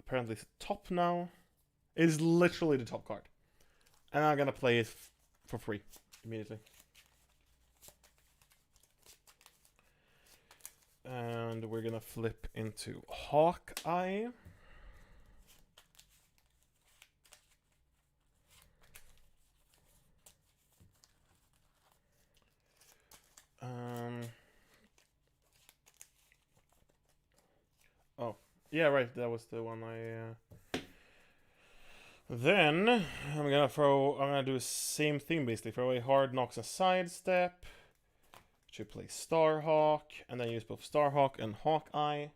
Apparently it's top now. It is literally the top card. And I'm gonna play it for free immediately. And we're gonna flip into Hawkeye. Oh, yeah, right. That was the one I. Then I'm gonna do the same thing basically. Throw away Hard Knocks and Sidestep. To play Starhawk, and then use both Starhawk and Hawkeye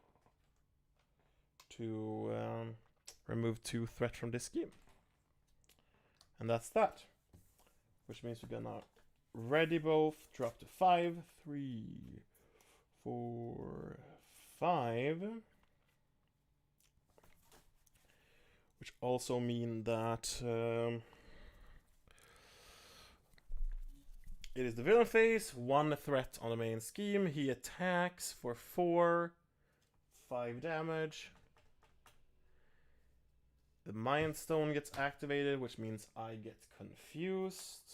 to remove 2 threat from this scheme. And that's that. Which means we're gonna ready both, drop to 5, 3, 4, 5. Which also mean that it is the villain phase, 1 threat on the main scheme. He attacks for 4, 5 damage. The Mind Stone gets activated, which means I get confused.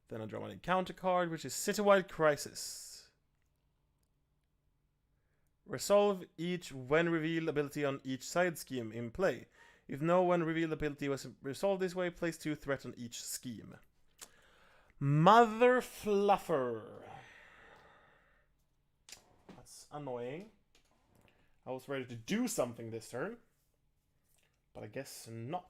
Then I draw an encounter card, which is Citywide Crisis. Resolve each when revealed ability on each side scheme in play. If no when revealed ability was resolved this way, place 2 threats on each scheme. Mother Fluffer. That's annoying. I was ready to do something this turn, but I guess not.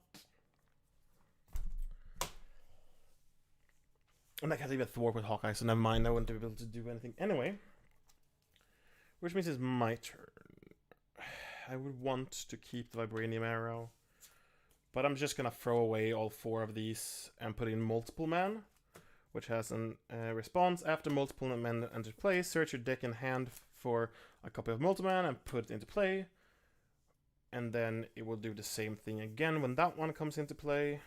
And I can't even thwart with Hawkeye, so never mind. I wouldn't be able to do anything anyway. Which means it's my turn. I would want to keep the Vibranium Arrow, but I'm just gonna throw away all 4 of these and put in Multiple Man, which has a response. After Multiple Men enter play, search your deck and hand for a copy of Multiple Man and put it into play. And then it will do the same thing again when that one comes into play.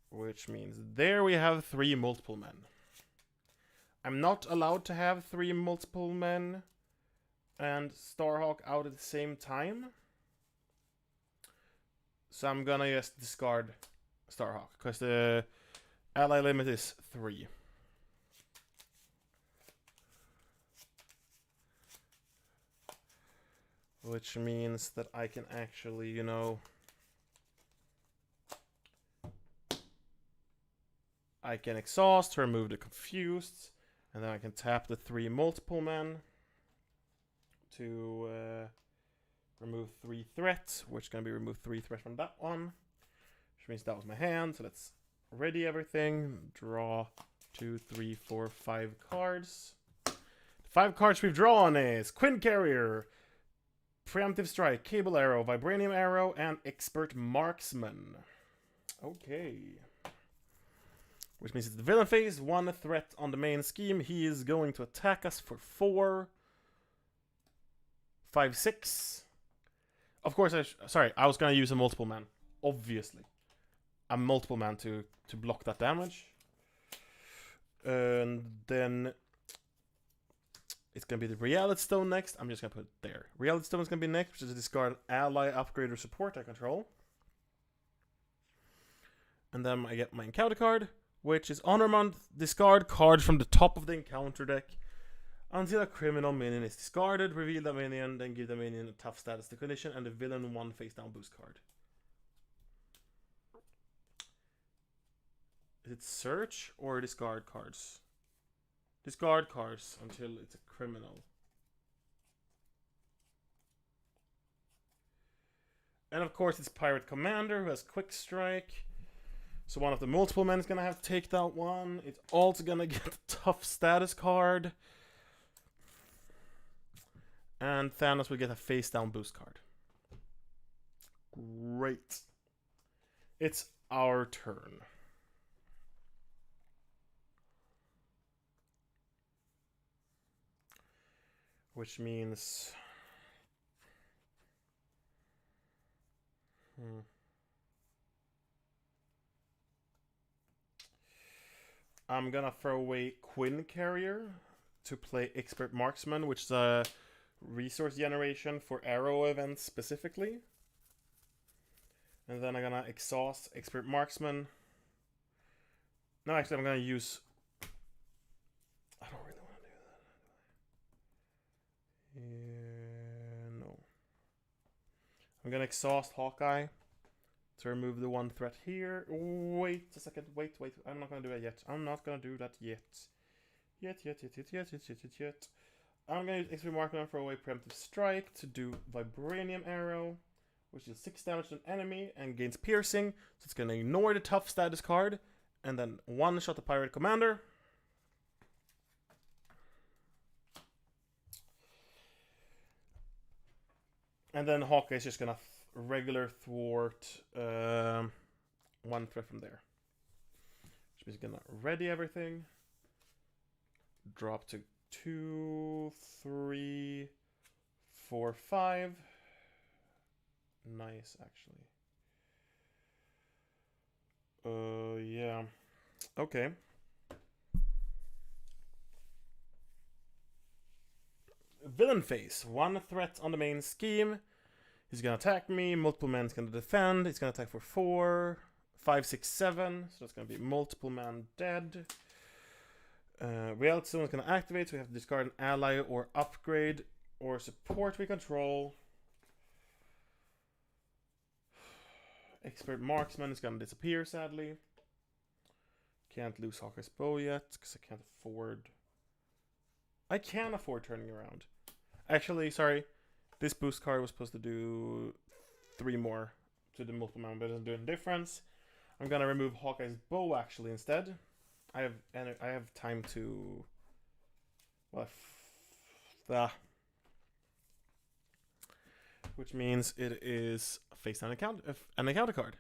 Which means there we have 3 Multiple Men. I'm not allowed to have 3 Multiple Men and Starhawk out at the same time. So I'm gonna just discard Starhawk, because the ally limit is 3. Which means that I can actually, you know, I can exhaust to remove the confused, and then I can tap the 3 Multiple Men to remove 3 threats, which is going to be remove 3 threats from that one, which means that was my hand. So let's ready everything, draw 2, 3, 4, 5 cards. The 5 cards we've drawn is Quinn Carrier, Preemptive Strike, Cable Arrow, Vibranium Arrow, and Expert Marksman. Okay. Which means it's the villain phase, 1 threat on the main scheme. He is going to attack us for 4, 5, 6. Of course, I was going to use a Multiple Man. Obviously. A Multiple Man to block that damage. And then it's going to be the Reality Stone next. I'm just going to put it there. Reality Stone is going to be next, which is a discard ally, upgrade, or support I control. And then I get my encounter card, which is Honor Month. Discard card from the top of the encounter deck until a criminal minion is discarded. Reveal the minion, then give the minion a tough status to condition and the villain 1 face down boost card. Is it search or discard cards? Discard cards until it's a criminal. And of course it's Pirate Commander who has Quick Strike. So one of the Multiple Men is going to have to take that one. It's also going to get a tough status card. And Thanos will get a face down boost card. Great. It's our turn. Which means... I'm gonna throw away Quinn Carrier to play Expert Marksman, which is a resource generation for arrow events specifically. And then I'm gonna exhaust Expert Marksman. No, actually I'm gonna use... I don't really want to do that. No. I'm gonna exhaust Hawkeye to remove the 1 threat here. Wait a second. Wait. I'm not gonna do it yet. I'm not gonna do that yet. Yet. I'm gonna use Expert Marksman for away Preemptive Strike to do Vibranium Arrow, which is 6 damage to an enemy and gains piercing. So it's gonna ignore the tough status card and then 1 shot the Pirate Commander. And then Hawkeye is just gonna regular thwart 1 threat from there. Which means he's gonna ready everything. Drop to 2, 3, 4, 5. Nice, actually. Yeah. Okay. Villain phase. 1 threat on the main scheme. He's gonna attack me. Multiple man's gonna defend. He's gonna attack for 4, 5, 6, 7. So it's gonna be multiple man dead. Reality Stone is gonna activate, so we have to discard an ally or upgrade or support we control. Expert Marksman is gonna disappear, sadly. Can't lose Hawkeye's bow yet, because I can't afford... I can afford turning around. Actually, sorry. This boost card was supposed to do 3 more to the multiple man, but it doesn't do any difference. I'm gonna remove Hawkeye's bow, actually, instead. I have time to... Well, which means it is face down an encounter card.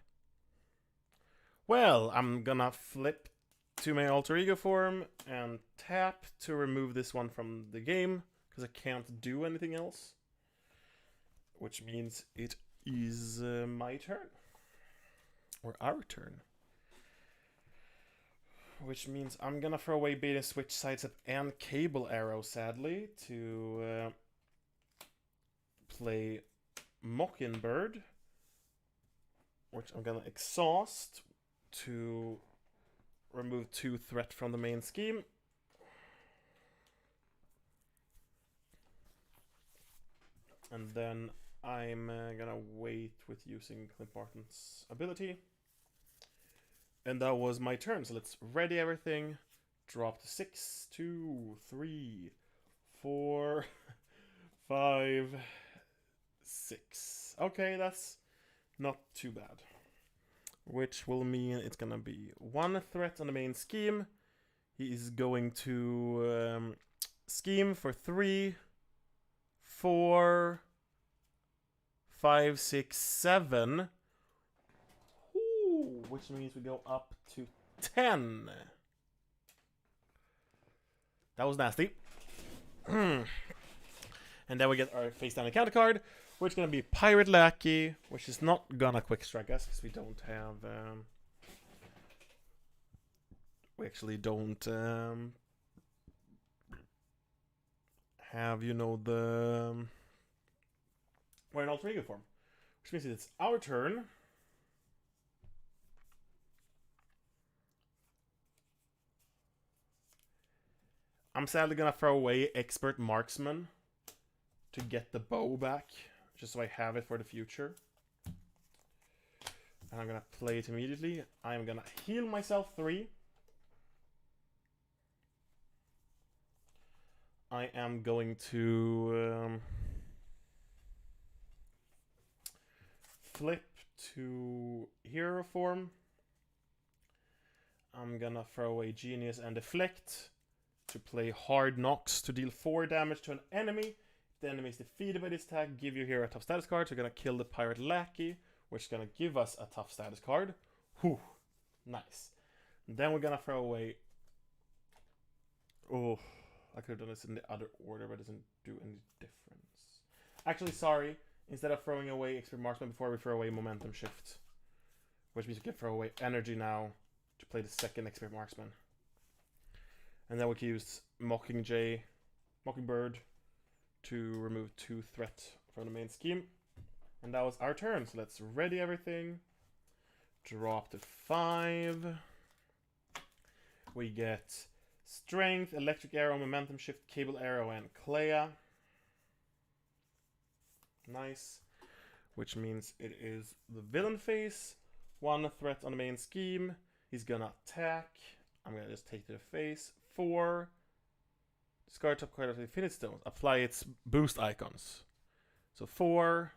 Well, I'm gonna flip to my alter ego form and tap to remove this one from the game because I can't do anything else. Which means it is my turn. Or our turn. Which means I'm gonna throw away bait and switch sides up and cable arrow, sadly, to play Mockingbird, which I'm gonna exhaust to remove 2 threat from the main scheme. And then I'm gonna wait with using Clint Barton's ability. And that was my turn, so let's ready everything. Drop to 6, 2, 3, 4, 5, 6. Okay, that's not too bad. Which will mean it's gonna be 1 threat on the main scheme. He is going to scheme for 3, 4, 5, 6, 7. Ooh, which means we go up to 10. That was nasty. And then we get our face down encounter card, which is going to be Pirate Lackey, which is not gonna quick strike us because we don't have. We actually don't have, you know, the. We're in alter ego form, which means it's our turn. I'm sadly gonna throw away Expert Marksman to get the bow back, just so I have it for the future. And I'm gonna play it immediately. I'm gonna heal myself 3. I am going to flip to hero form. I'm gonna throw away Genius and Deflect to play Hard Knocks to deal 4 damage to an enemy. If the enemy is defeated by this attack, give your hero a tough status card. So we're gonna kill the Pirate Lackey, which is gonna give us a tough status card. Whew, nice. And then we're gonna throw away. Oh, I could have done this in the other order, but it doesn't do any difference. Actually, sorry. Instead of throwing away Expert Marksman before, we throw away Momentum Shift, which means we can throw away Energy now to play the second Expert Marksman. And then we can use Mockingbird to remove 2 threat from the main scheme. And that was our turn. So let's ready everything. Drop to 5. We get Strength, Electric Arrow, Momentum Shift, Cable Arrow, and Clea. Nice. Which means it is the villain phase. 1 threat on the main scheme. He's gonna attack. I'm gonna just take to the face. 4. Discard top card of the Infinite Stones. Apply its boost icons. So 4,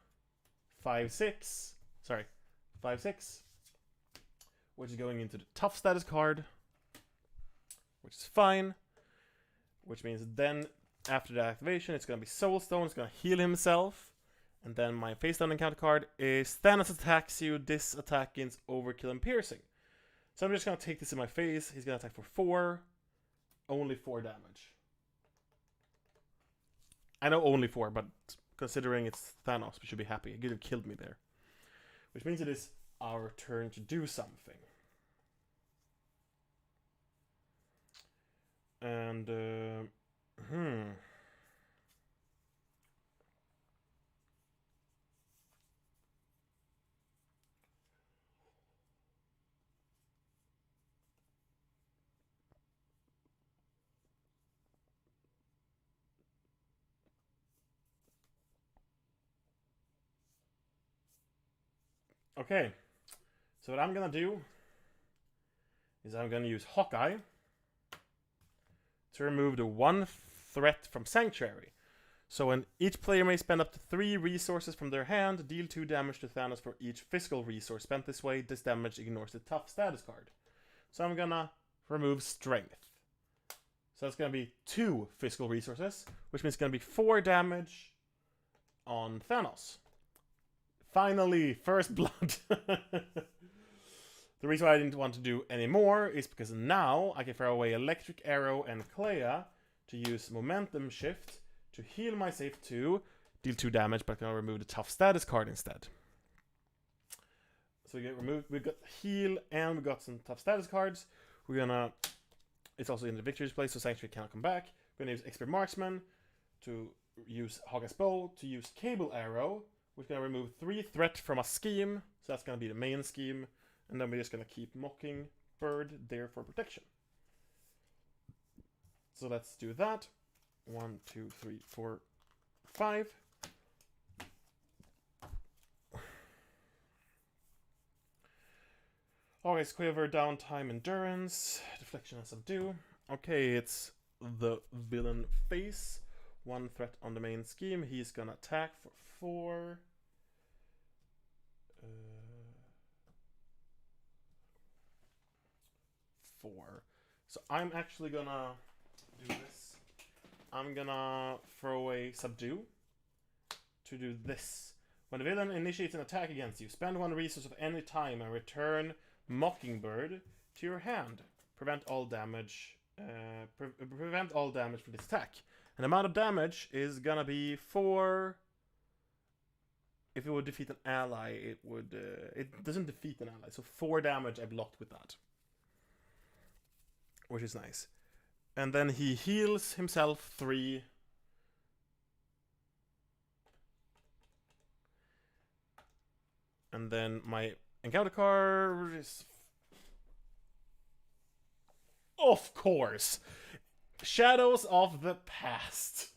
5, 6. Sorry, 5, 6. Which is going into the tough status card. Which is fine. Which means then, after the activation, it's gonna be Soul Stone. It's gonna heal himself. And then my face down encounter card is Thanos attacks you. This attack gains overkill and piercing. So I'm just going to take this in my face. He's going to attack for 4. Only 4 damage. I know only 4, but considering it's Thanos, we should be happy. He could have killed me there. Which means it is our turn to do something. And, okay. So what I'm gonna do is I'm gonna use Hawkeye to remove the 1 threat from Sanctuary. So when each player may spend up to 3 resources from their hand, deal 2 damage to Thanos for each physical resource spent this way. This damage ignores the tough status card. So I'm gonna remove Strength. So it's gonna be 2 physical resources, which means it's gonna be 4 damage on Thanos. Finally, first blood. The reason why I didn't want to do any more is because now I can throw away Electric Arrow and Clea to use Momentum Shift to heal my save 2, deal 2 damage, but I'm gonna remove the tough status card instead. So we get removed. We got heal and we got some tough status cards. We're gonna. It's also in the victory display, so Sanctuary cannot come back. We're gonna use Expert Marksman to use Hawkeye's Bow to use Cable Arrow. We're gonna remove 3 threat from a scheme, so that's gonna be the main scheme. And then we're just gonna keep Mockingbird there for protection. So let's do that. 1, 2, 3, 4, 5. Always Quiver, Downtime, Endurance, Deflection and Subdue. Okay, it's the villain face. 1 threat on the main scheme. He's gonna attack for 4. 4. So I'm actually gonna do this. I'm gonna throw away Subdue to do this. When the villain initiates an attack against you, spend 1 resource of any time and return Mockingbird to your hand. Prevent all damage. Prevent all damage for this attack. And the amount of damage is gonna be 4. If it would defeat an ally, it would. It doesn't defeat an ally, so 4 damage I blocked with that, which is nice. And then he heals himself 3. And then my encounter card is, of course, Shadows of the Past.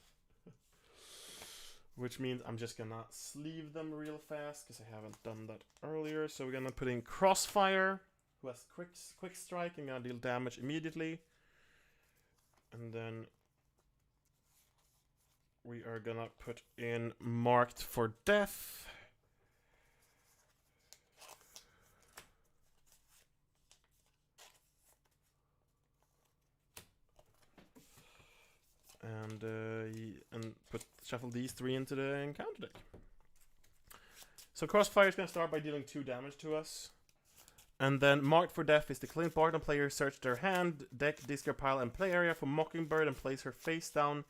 Which means I'm just gonna sleeve them real fast because I haven't done that earlier. So we're gonna put in Crossfire, who has quick strike and gonna deal damage immediately. And then we are gonna put in Marked for Death. And shuffle these 3 into the encounter deck. So Crossfire is going to start by dealing 2 damage to us. And then Marked for Death is the Clint Barton player search their hand, deck, discard pile, and play area for Mockingbird and place her face down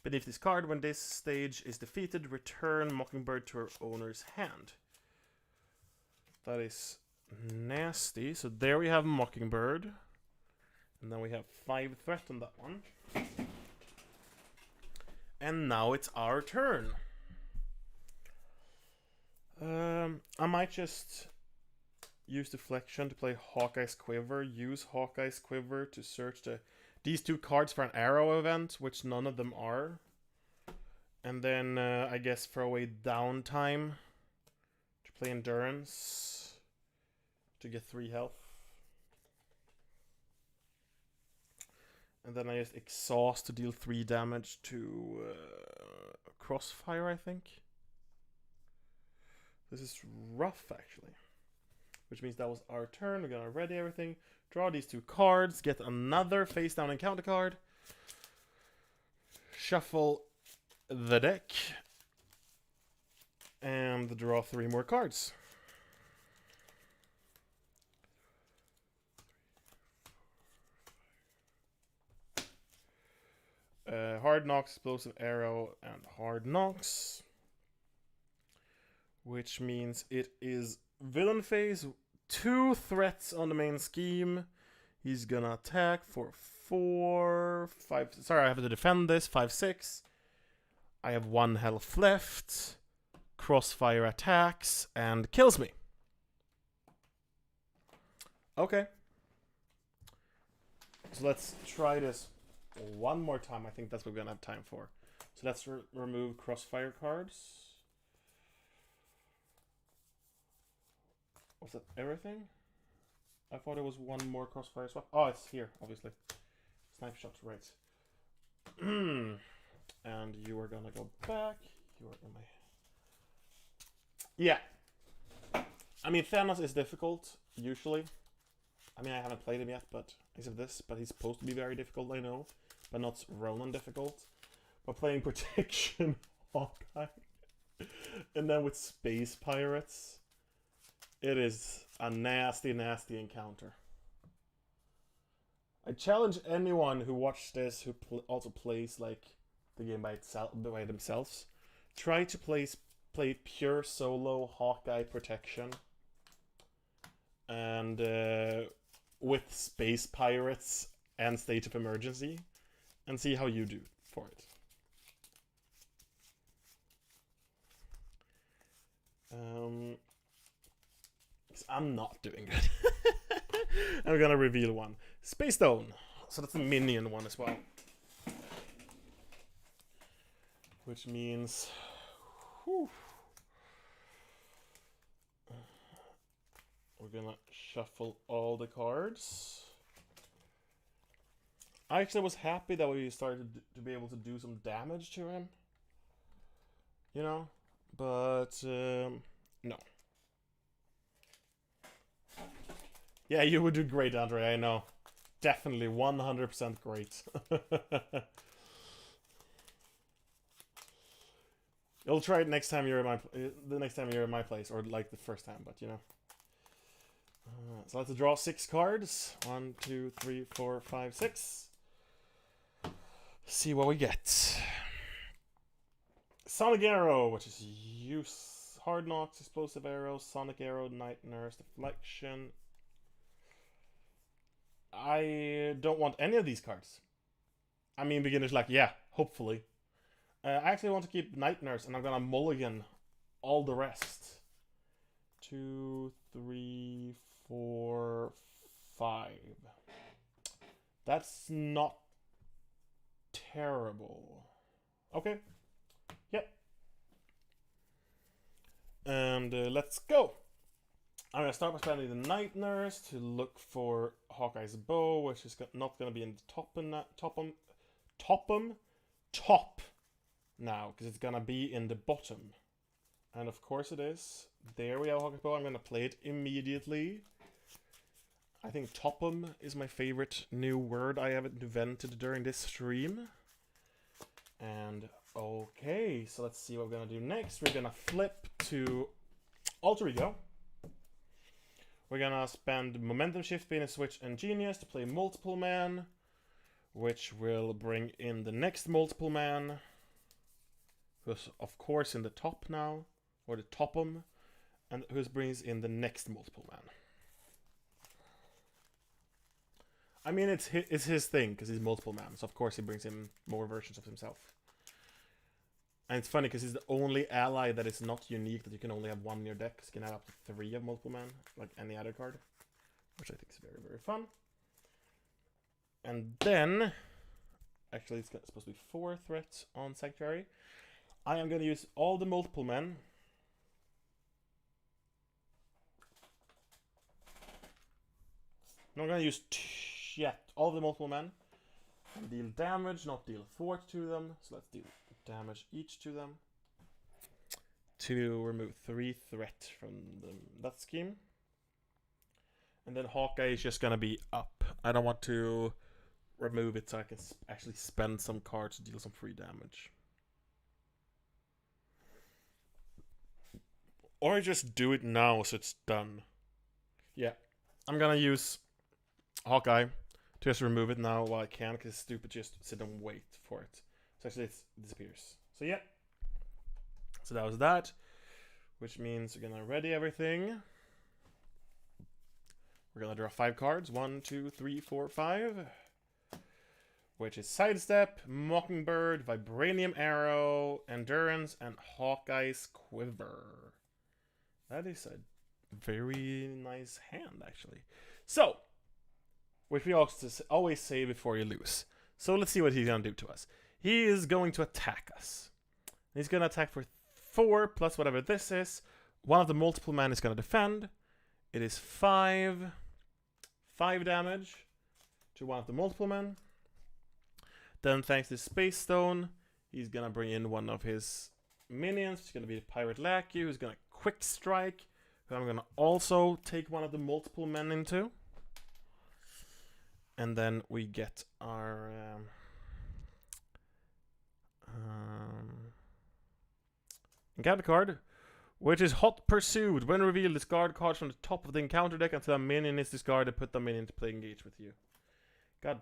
beneath this card. When this stage is defeated, return Mockingbird to her owner's hand. That is nasty. So there we have Mockingbird. And then we have 5 threat on that one. And now it's our turn. I might just use Deflection to play Hawkeye's Quiver. Use Hawkeye's Quiver to search these 2 cards for an arrow event, which none of them are. And then I guess throw away Downtime to play Endurance to get 3 health. And then I just Exhaust to deal 3 damage to Crossfire, I think. This is rough, actually. Which means that was our turn. We're gonna ready everything. Draw these 2 cards. Get another face down encounter card. Shuffle the deck. And draw 3 more cards. Hard Knocks, Explosive Arrow, and Hard Knocks. Which means it is villain phase. 2 threats on the main scheme. He's gonna attack for 4, 5. Sorry, I have to defend this. 5, 6. I have 1 health left. Crossfire attacks and kills me. Okay. So let's try this one more time. I think that's what we're gonna have time for. So let's remove Crossfire cards. Was that everything? I thought it was 1 more Crossfire swap. Oh, it's here, obviously. Snipe shot, right. And you are gonna go back. You are gonna... Yeah. I mean, Thanos is difficult, usually. I mean, I haven't played him yet, but except this, but he's supposed to be very difficult, I know. But not Ronan difficult. But playing Protection Hawkeye and then with Space Pirates, it is a nasty, nasty encounter. I challenge anyone who watched this who also plays like the game by themselves. Try to play pure solo Hawkeye Protection and with Space Pirates and State of Emergency and see how you do for it. I'm not doing good. I'm gonna reveal one. Space Stone. So that's a minion one as well. Which means... Whew, we're gonna shuffle all the cards. I actually was happy that we started to be able to do some damage to him. You know? But, no. Yeah, you would do great, Andre, I know. Definitely, 100% great. You'll try it next time you're in my place, or like the first time, but you know. So let's draw 6 cards. 1, 2, 3, 4, 5, 6. See what we get. Sonic Arrow, which is use Hard Knocks, Explosive Arrow, Sonic Arrow, Night Nurse, Deflection. I don't want any of these cards. I mean, beginner's like, yeah, hopefully. I actually want to keep Night Nurse, and I'm gonna mulligan all the rest. 2, 3, 4, 5. That's not terrible. Okay. Yep. And let's go. I'm gonna start by spending the Night Nurse to look for Hawkeye's bow, which is not gonna be in the top now, because it's gonna be in the bottom. And of course it is. There we have Hawkeye's bow. I'm gonna play it immediately. I think topham is my favorite new word I have invented during this stream. And okay, so let's see what we're gonna do next. We're gonna flip to Alter Ego. We're gonna spend Momentum Shift, Being a Switch, and Genius to play Multiple Man, which will bring in the next Multiple Man, who's of course in the top now, or the topham, and who brings in the next Multiple Man. I mean, it's his thing, because he's Multiple Man, so of course he brings in more versions of himself. And it's funny, because he's the only ally that is not unique, that you can only have 1 in your deck, because you can have up to 3 of Multiple Man, like any other card. Which I think is very, very fun. And then, actually it's supposed to be 4 threats on Sanctuary. I am going to use all the Multiple Men. I'm not going to use all the Multiple Men. And deal damage, not deal fort to them. So let's deal damage each to them. To remove 3 threat from that scheme. And then Hawkeye is just going to be up. I don't want to remove it so I can actually spend some cards to deal some free damage. Or just do it now so it's done. Yeah. I'm gonna use Hawkeye to just remove it now while I can, because it's stupid just sit and wait for it. So actually it disappears. So yeah. So that was that. Which means we're gonna ready everything. We're gonna draw 5 cards. 1, 2, 3, 4, 5. Which is Sidestep, Mockingbird, Vibranium Arrow, Endurance, and Hawkeye's Quiver. That is a very nice hand, actually. So, which we always say before you lose. So let's see what he's gonna do to us. He is going to attack us. He's gonna attack for 4 plus whatever this is. One of the multiple men is gonna defend. It is 5 damage to one of the multiple men. Then thanks to Space Stone, he's gonna bring in one of his minions. It's gonna be the Pirate Lackey, who's gonna Quick Strike, who I'm gonna also take one of the multiple men into. And then we get our encounter card, which is Hot Pursuit. When revealed, discard cards from the top of the encounter deck until a minion is discarded. Put the minion to play engage with you. God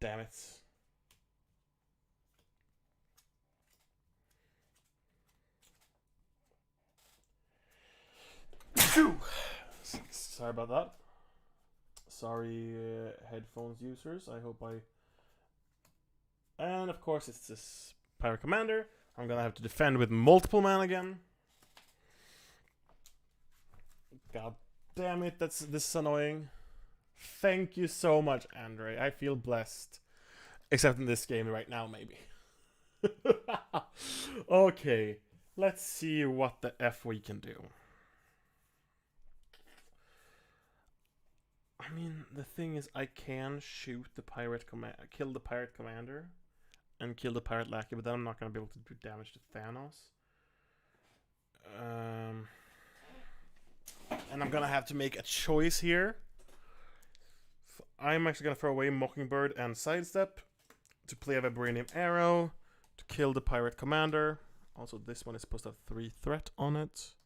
damn it. Sorry about that. Sorry, headphones users. I hope I... And of course it's this Pirate Commander. I'm gonna have to defend with multiple men again. God damn it, this is annoying. Thank you so much, Andre. I feel blessed. Except in this game right now, maybe. Okay, let's see what the F we can do. I mean, the thing is, I can shoot the kill the Pirate Commander, and kill the Pirate Lackey, but then I'm not going to be able to do damage to Thanos. And I'm going to have to make a choice here. I'm actually going to throw away Mockingbird and Sidestep to play a Vibranium Arrow to kill the Pirate Commander. Also, this one is supposed to have 3 threat on it.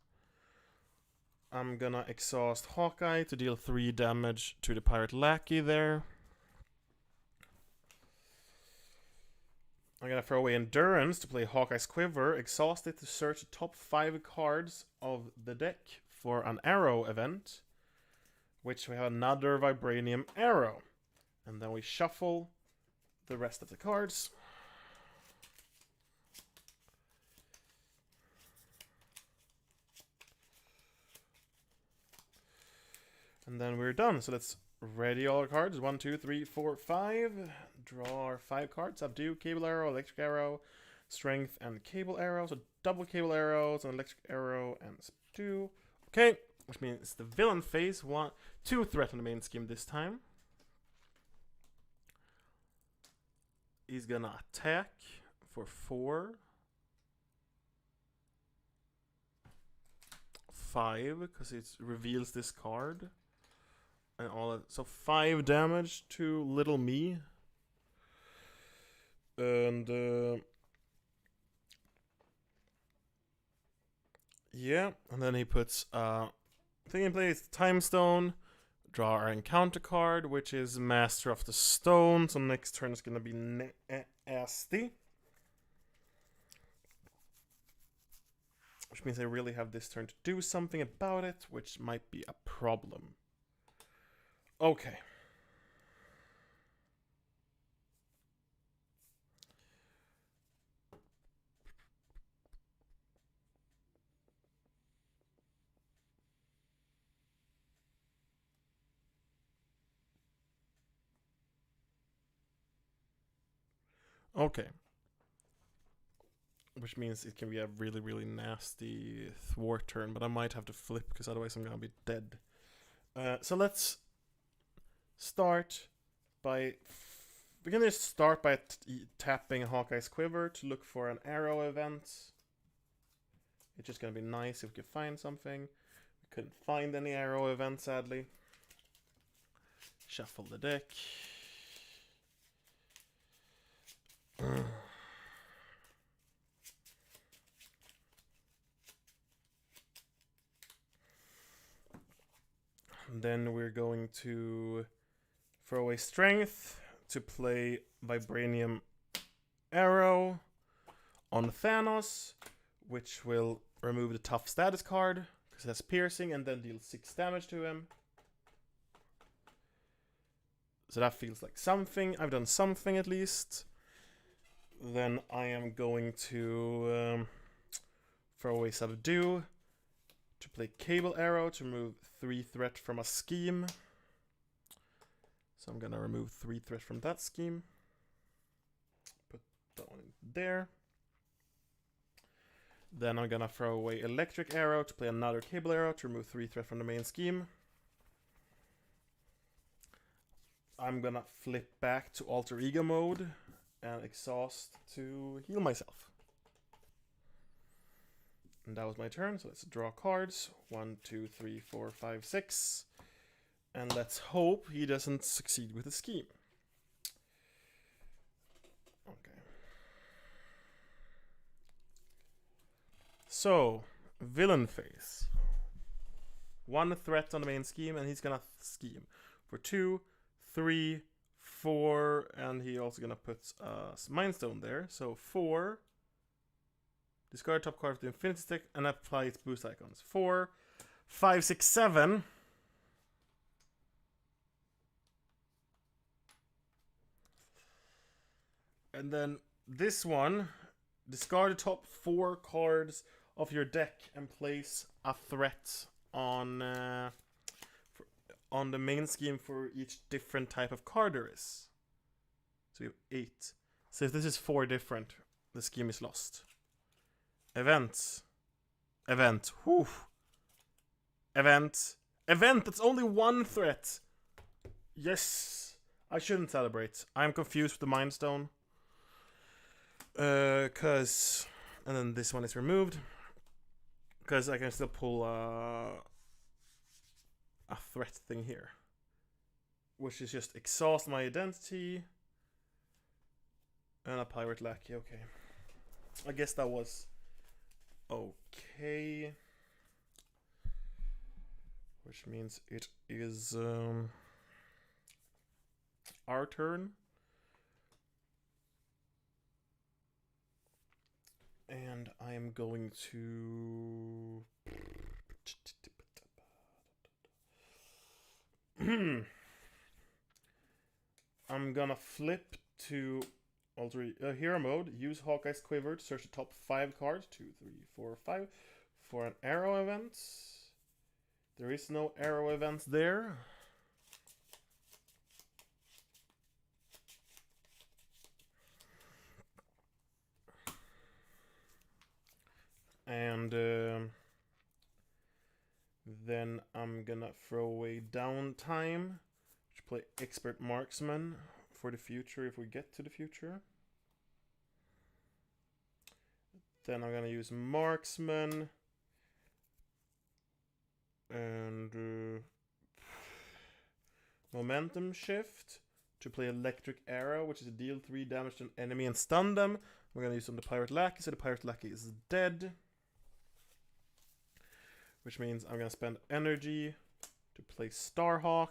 I'm gonna exhaust Hawkeye to deal 3 damage to the Pirate Lackey there. I'm gonna throw away Endurance to play Hawkeye's Quiver, exhaust it to search the top 5 cards of the deck for an arrow event, which we have another Vibranium Arrow. And then we shuffle the rest of the cards. And then we're done. So let's ready all our cards. 1, 2, 3, 4, 5. Draw our 5 cards. Subdue, Cable Arrow, Electric Arrow, Strength, and Cable Arrow. So double Cable Arrows, an Electric Arrow, and Subdue. Okay, which means it's the villain phase. 2 threat on the main scheme this time. He's gonna attack for 4. 5, because it reveals this card. And all that. So 5 damage to little me. And yeah, and then he puts thing in place, Time Stone. Draw our encounter card, which is Master of the Stone. So next turn is gonna be nasty. Which means I really have this turn to do something about it, which might be a problem. Okay. Okay. Which means it can be a really, really nasty thwart turn, but I might have to flip because otherwise I'm gonna be dead. So let's start by... We're gonna start by tapping Hawkeye's Quiver to look for an arrow event. It's just gonna be nice if we could find something. We couldn't find any arrow event, sadly. Shuffle the deck. then we're going to throw away strength to play Vibranium Arrow on Thanos, which will remove the tough status card because it has piercing and then deal 6 damage to him. So that feels like something. I've done something at least. Then I am going to throw away Subdue to play Cable Arrow to remove 3 threat from a scheme. So I'm gonna remove 3 threat from that scheme. Put that one in there. Then I'm gonna throw away Electric Arrow to play another Cable Arrow to remove 3 threat from the main scheme. I'm gonna flip back to Alter Ego mode and Exhaust to heal myself. And that was my turn, so let's draw cards. 1, 2, 3, 4, 5, 6. And let's hope he doesn't succeed with the scheme. Okay. So, villain phase. 1 threat on the main scheme, and he's gonna scheme for 2, 3, 4, and he also gonna put a Mind Stone there. So 4. Discard top card of the Infinity Stick and apply its boost icons. 4, 5, 6, 7. And then this one, discard the top 4 cards of your deck and place a threat on the main scheme for each different type of card there is. So we have 8. So if this is 4 different, the scheme is lost. Events. Event. Whew. Event. Event! That's only 1 threat! Yes! I shouldn't celebrate. I'm confused with the Mind Stone. Cause... And then this one is removed. Because I can still pull a threat thing here. Which is just exhaust my identity. And a pirate lackey, okay. I guess that was okay. Which means it is our turn. And I am going to... I'm gonna flip to hero mode. Use Hawkeye's Quiver to search the top 5 cards. 2, 3, 4, 5. For an arrow event. There is no arrow events there. And then I'm gonna throw away Downtime to play Expert Marksman for the future if we get to the future. Then I'm gonna use Marksman and Momentum Shift to play Electric Arrow, which is a deal 3 damage to an enemy and stun them. We're gonna use on the Pirate Lackey, so the Pirate Lackey is dead. Which means I'm gonna spend energy to play Starhawk,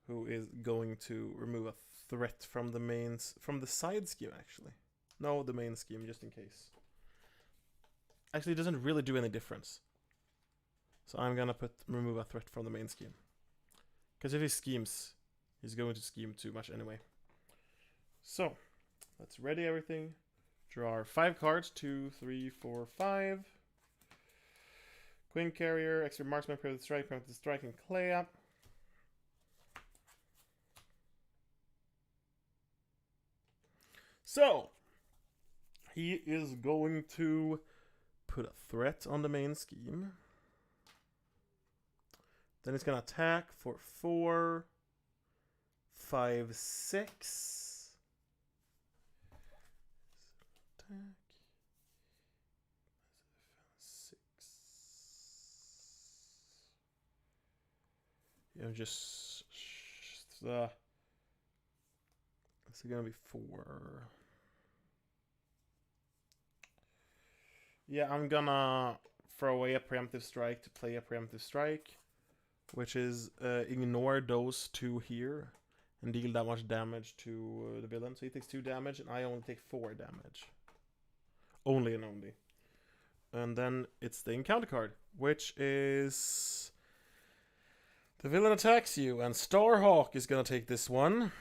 who is going to remove a threat from the side scheme actually. No, the main scheme, just in case. Actually, it doesn't really do any difference. So I'm gonna remove a threat from the main scheme. Because if he schemes, he's going to scheme too much anyway. So, let's ready everything. Draw our 5 cards. 2, 3, 4, 5. Queen Carrier, Extra Marksman, Preemptive Strike, Preemptive Strike, and Clea. So, he is going to put a threat on the main scheme. Then he's going to attack for 4, 5, 6. Attack. 6. Yeah, just it's going to be 4. Yeah, I'm gonna throw away a Preemptive Strike to play a Preemptive Strike. which is ignore those two here and deal that much damage to the villain. So he takes 2 damage and I only take 4 damage. Only and only. And then it's the encounter card, which is the villain attacks you, and Starhawk is gonna take this one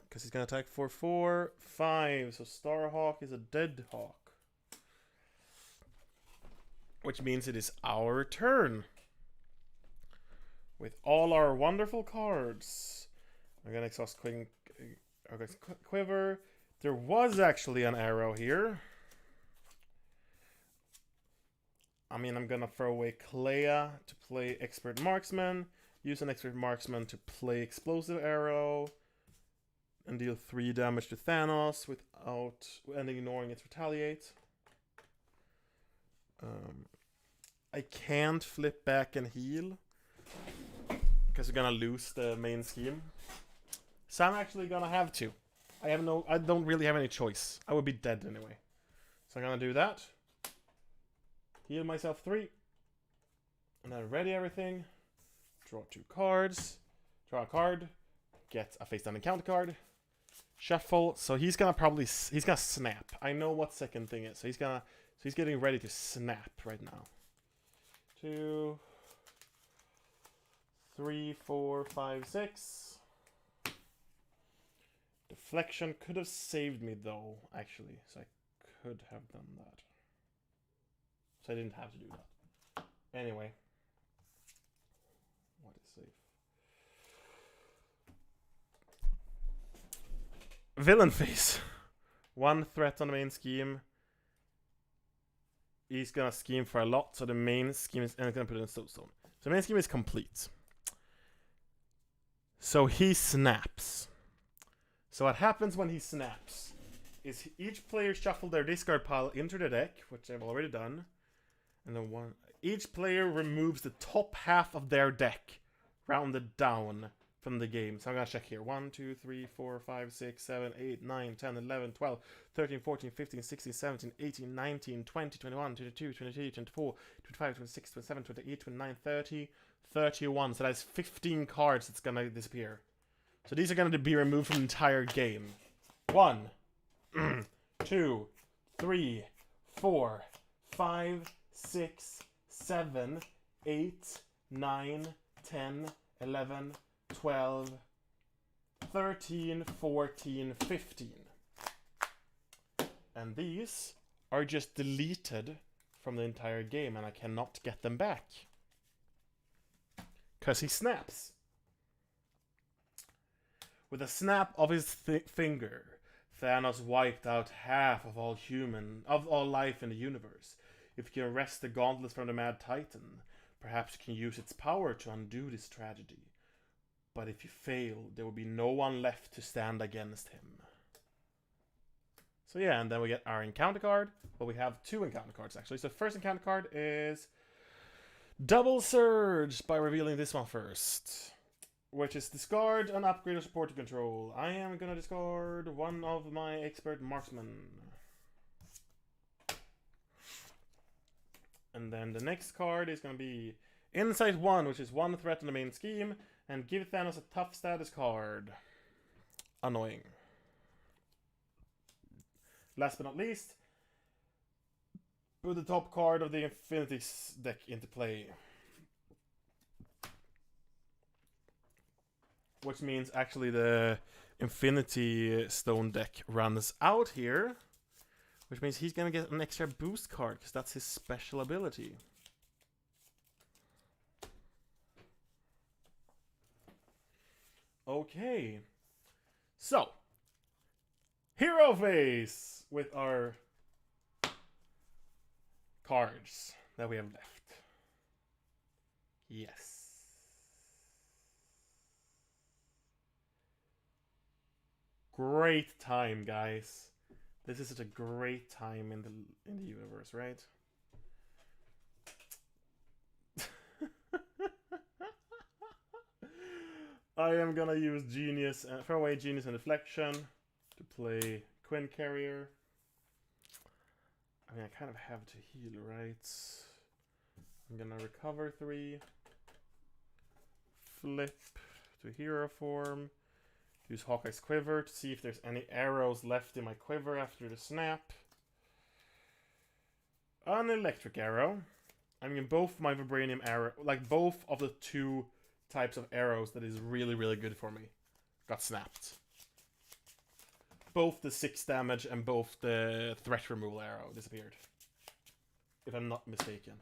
because he's gonna attack for 4, 5. So Starhawk is a dead hawk, which means it is our turn. With all our wonderful cards, I'm gonna exhaust Quiver. There was actually an arrow here. I mean, I'm gonna throw away Clea to play Expert Marksman, use an Expert Marksman to play Explosive Arrow, and deal 3 damage to Thanos without ignoring its Retaliate. I can't flip back and heal because we're gonna lose the main scheme. So I'm actually gonna have to. I don't really have any choice. I would be dead anyway. So I'm gonna do that. Heal myself 3. And then ready everything. Draw 2 cards. Draw a card. Get a face down encounter card. Shuffle. So he's gonna snap. I know what second thing is. So he's getting ready to snap right now. 2, 3, 4, 5, 6. Deflection could have saved me though, actually. So I could have done that. So I didn't have to do that. Anyway. What is safe? Villain face. 1 threat on the main scheme. He's gonna scheme for a lot, so the main scheme is gonna put it in stone. So the main scheme is complete. So he snaps. So what happens when he snaps is each player shuffle their discard pile into the deck, which I've already done. And then each player removes the top half of their deck, rounded down from the game. So I'm gonna check here. 1, 2, 3, 4, 5, 6, 7, 8, 9, 10, 11, 12, 13, 14, 15, 16, 17, 18, 19, 20, 21, 22, 23, 24, 25, 26, 27, 28, 29, 30, 31. So that's 15 cards that's gonna disappear. So these are gonna be removed from the entire game. 1, 2, 3, 4, 5, 6, 7, 8, 9, 10, 11, 12, 13, 14, 15. And these are just deleted from the entire game, and I cannot get them back. Because he snaps. With a snap of his finger, Thanos wiped out half of all life in the universe. If you can wrest the gauntlets from the Mad Titan, perhaps you can use its power to undo this tragedy. But if you fail, there will be no one left to stand against him. So yeah, and then we get our encounter card. Well, we have 2 encounter cards, actually. So the first encounter card is Double Surge, by revealing this one first. Which is discard an upgrade or support to control. I am gonna discard 1 of my Expert Marksman. And then the next card is going to be Insight 1, which is 1 threat on the main scheme, and give Thanos a tough status card. Annoying. Last but not least, put the top card of the Infinity deck into play. Which means actually the Infinity Stone deck runs out here. Which means he's going to get an extra boost card, because that's his special ability. Okay. So. Hero phase with our cards that we have left. Yes. Great time, guys. This is such a great time in the universe, right? I am gonna use Genius, throw away Genius and Deflection to play Quinn Carrier. I mean, I kind of have to heal, right? I'm gonna recover 3. flip to hero form. Use Hawkeye's quiver to see if there's any arrows left in my quiver after the snap. An electric arrow. I mean, both my vibranium arrow, like both of the two types of arrows that is really, really good for me, got snapped. Both the 6 damage and both the threat removal arrow disappeared. If I'm not mistaken.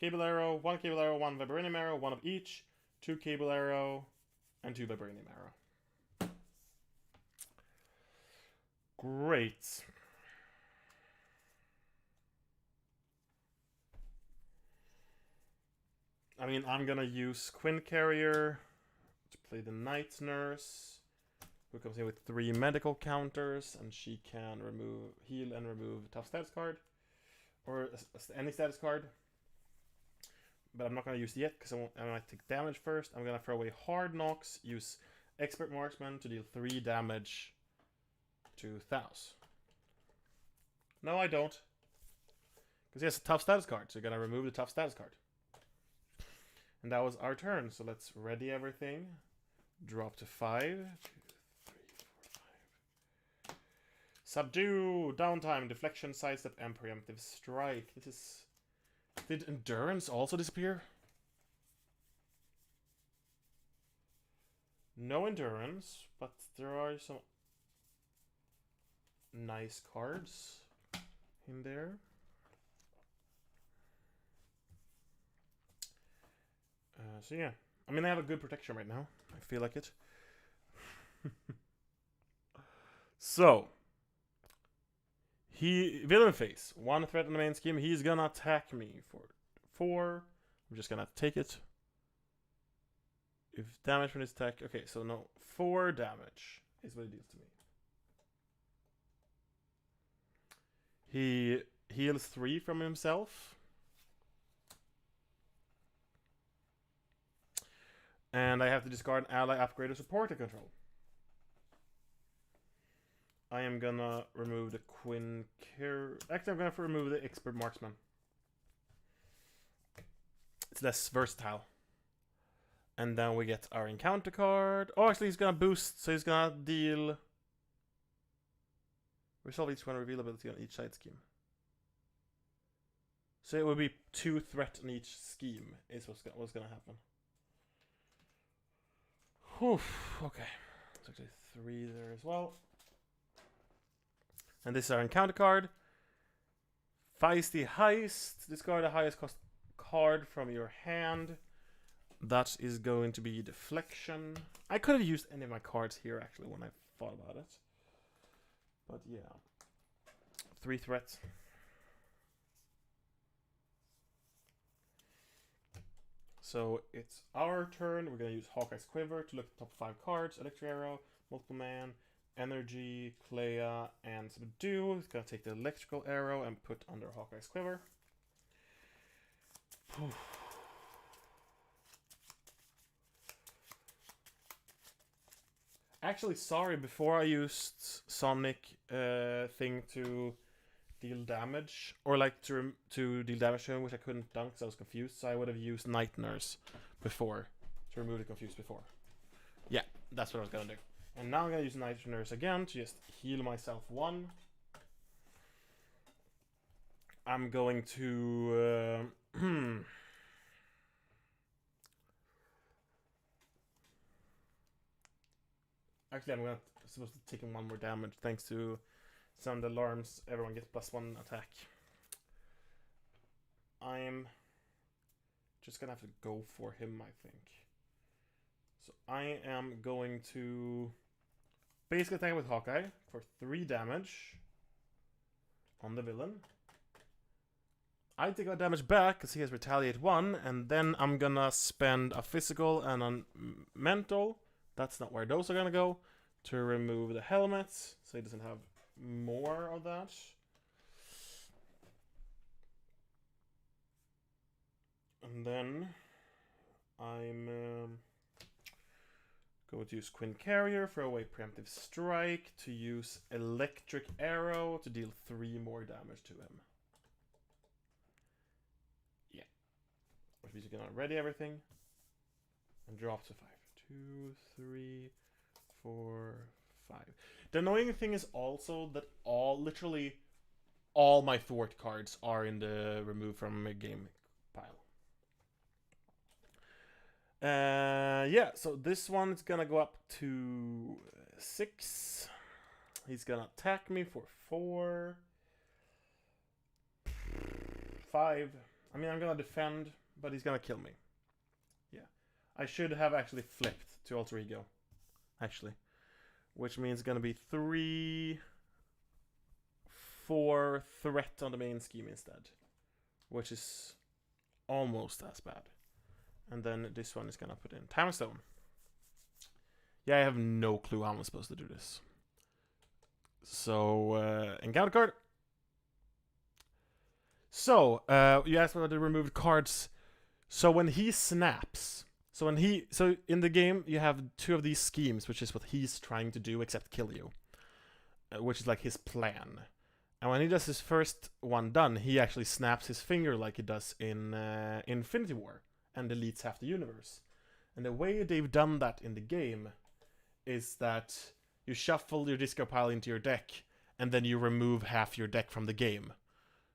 Cable arrow, 1 cable arrow, 1 vibranium arrow, 1 of each, 2 cable arrow, and 2 vibranium arrow. Great. I mean, I'm gonna use Quinn Carrier to play the Night Nurse, who comes in with 3 medical counters, and she can heal and remove tough status card, or any status card. But I'm not gonna use it yet because I might take damage first. I'm gonna throw away Hard Knocks, use Expert Marksman to deal 3 damage to Thanos. No, I don't, because he has a tough status card, so you're gonna remove the tough status card. And that was our turn, so let's ready everything. Drop to 5. 2, 3, 4, 5. Subdue, downtime, deflection, sidestep, and preemptive strike. This is... Did endurance also disappear? No endurance, but there are some nice cards in there. So yeah, I mean, I have a good protection right now. I feel like it. So, villain phase. 1 threat in the main scheme. He's gonna attack me for 4. I'm just gonna take it. If damage from his attack, okay, so no, 4 damage is what it deals to me. He heals 3 from himself. And I have to discard an ally, upgrade, or support to control. I am gonna remove the Quinn Carrier. Actually, I'm gonna remove the Expert Marksman. It's less versatile. And then we get our encounter card. Oh, actually, he's gonna boost, so he's gonna deal. Resolve each one reveal ability on each side scheme. So it will be 2 threat on each scheme, is what's gonna happen. Whew, okay. There's actually 3 there as well. And this is our encounter card. Feisty Heist. Discard the highest cost card from your hand. That is going to be Deflection. I could have used any of my cards here actually when I thought about it. But yeah. 3 threats. So it's our turn. We're going to use Hawkeye's Quiver to look at the top 5 cards. Electric Arrow, Multiple Man, Energy, Clea, and Subdue. He's going to take the Electrical Arrow and put under Hawkeye's Quiver. Actually, sorry, before I used Sonic thing to deal damage, or like to deal damage to him, which I couldn't dunk because I was confused, so I would have used Night Nurse before to remove the confused before. Yeah, that's what I was gonna do. And now I'm gonna use Night Nurse again to just heal myself 1. I'm going to actually, I'm supposed to take 1 more damage thanks to sound alarms. Everyone gets +1 attack. I'm just gonna have to go for him, I think. So I am going to basically attack with Hawkeye for 3 damage on the villain. I take that damage back because he has Retaliate 1, and then I'm gonna spend a physical and a mental. That's not where those are gonna go. To remove the helmets, so he doesn't have more of that. And then I'm going to use Quinn Carrier, throw away Preemptive Strike, to use Electric Arrow to deal 3 more damage to him. Yeah. Which He's gonna ready everything and drop to 5. 2, 3, 4, 5. The annoying thing is also that literally all my thwart cards are in the remove from a game pile. Yeah, so this one's gonna go up to 6. He's gonna attack me for 4. 5. I mean, I'm gonna defend, but he's gonna kill me. Yeah. I should have actually flipped to alter ego. Actually. Which means it's gonna be 3, 4 threat on the main scheme instead. Which is almost as bad. And then this one is gonna put in Time Stone. Yeah, I have no clue how I'm supposed to do this. So, encounter card. So, you asked about the removed cards. So when he snaps, so in the game you have 2 of these schemes, which is what he's trying to do, except kill you, which is like his plan. And when he does his first one done, he actually snaps his finger like he does in Infinity War, and deletes half the universe. And the way they've done that in the game is that you shuffle your discard pile into your deck, and then you remove half your deck from the game.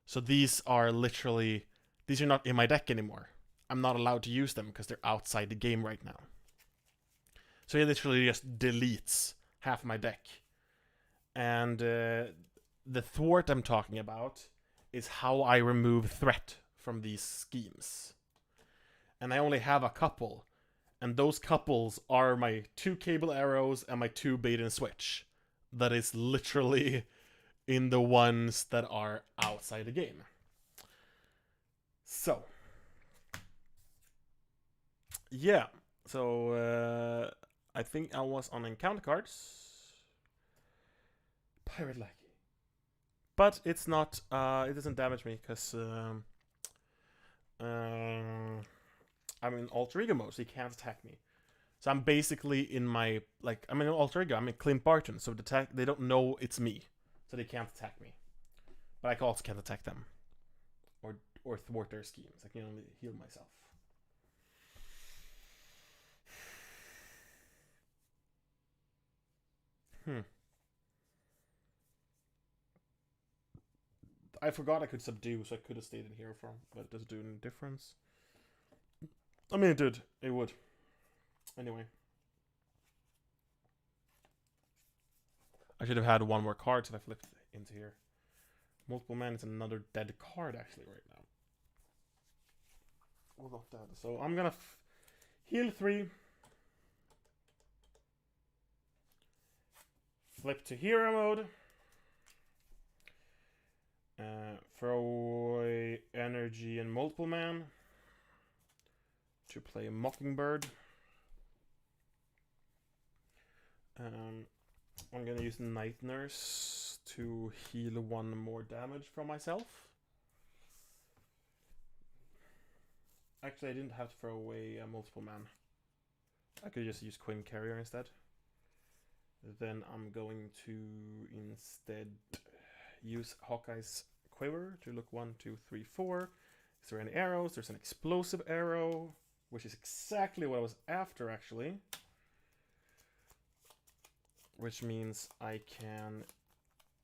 So these are not in my deck anymore. I'm not allowed to use them because they're outside the game right now. So he literally just deletes half my deck. And the thwart I'm talking about is how I remove threat from these schemes. And I only have a couple. And those couples are my 2 cable arrows and my 2 bait and switch. That is literally in the ones that are outside the game. So. Yeah. So, I think I was on encounter cards. Pirate Lackey. But it's not, it doesn't damage me, because, I'm in alter ego mode, so he can't attack me. So I'm basically in my, I'm in alter ego, I'm in Clint Barton, so they don't know it's me. So they can't attack me. But I also can't attack them. Or thwart their schemes. I can only heal myself. I forgot I could subdue, so I could have stayed in here from, but does it do any difference? I mean, it did. It would. Anyway. I should have had one more card so I flipped into here. Multiple Man is another dead card, actually, right now. Well, not dead. So I'm gonna heal 3. Flip to hero mode. Throw away energy and Multiple Man to play Mockingbird. I'm gonna use Night Nurse to heal 1 more damage from myself. Actually, I didn't have to throw away a Multiple Man. I could just use Queen Carrier instead. Then I'm going to instead use Hawkeye's Quiver to look 1, 2, 3, 4. Is there any arrows? There's an explosive arrow, which is exactly what I was after, actually. Which means I can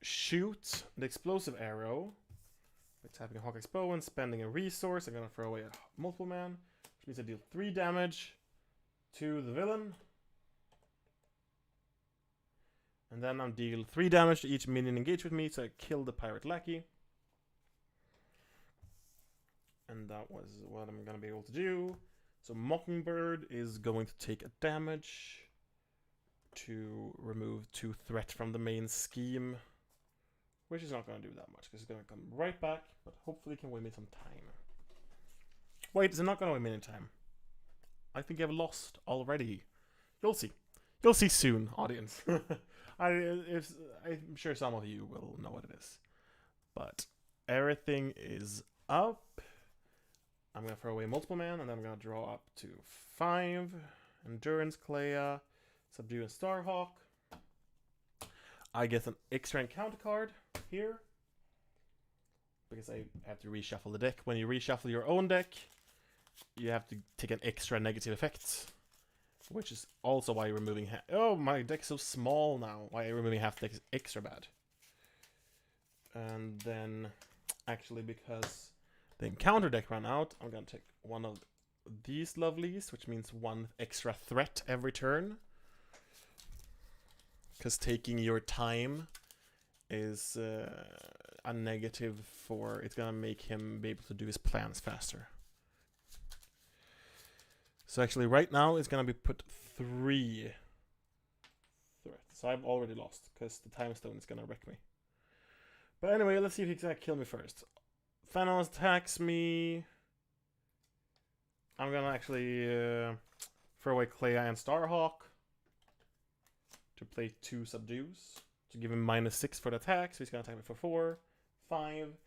shoot the explosive arrow by tapping a Hawkeye's bow and spending a resource. I'm going to throw away a Multiple Man, which means I deal 3 damage to the villain. And then I'm deal 3 damage to each minion engaged with me, so I kill the Pirate Lackey. And that was what I'm going to be able to do. So Mockingbird is going to take a damage to remove 2 threat from the main scheme. Which is not going to do that much, because it's going to come right back, but hopefully can win me some time. Wait, is it not going to win me any time? I think I've lost already. You'll see. You'll see soon, audience. I'm sure some of you will know what it is. But everything is up. I'm going to throw away Multiple Man, and then I'm going to draw up to 5. Endurance, Clea, Subdue, and Starhawk. I get an extra encounter card here, because I have to reshuffle the deck. When you reshuffle your own deck, you have to take an extra negative effect. Which is also why removing half... Oh, my deck's so small now. Why removing half the deck is extra bad. And then, actually, because the encounter deck ran out, I'm gonna take one of these lovelies, which means one extra threat every turn. Because taking your time is a negative for... It's gonna make him be able to do his plans faster. So actually, right now, it's gonna be put 3 threats. So I've already lost, because the time stone is gonna wreck me. But anyway, let's see if he's gonna kill me first. Thanos attacks me. I'm gonna actually throw away Clea and Starhawk to play 2 subdues to give him -6 for the attack. So he's gonna attack me for 4, 5.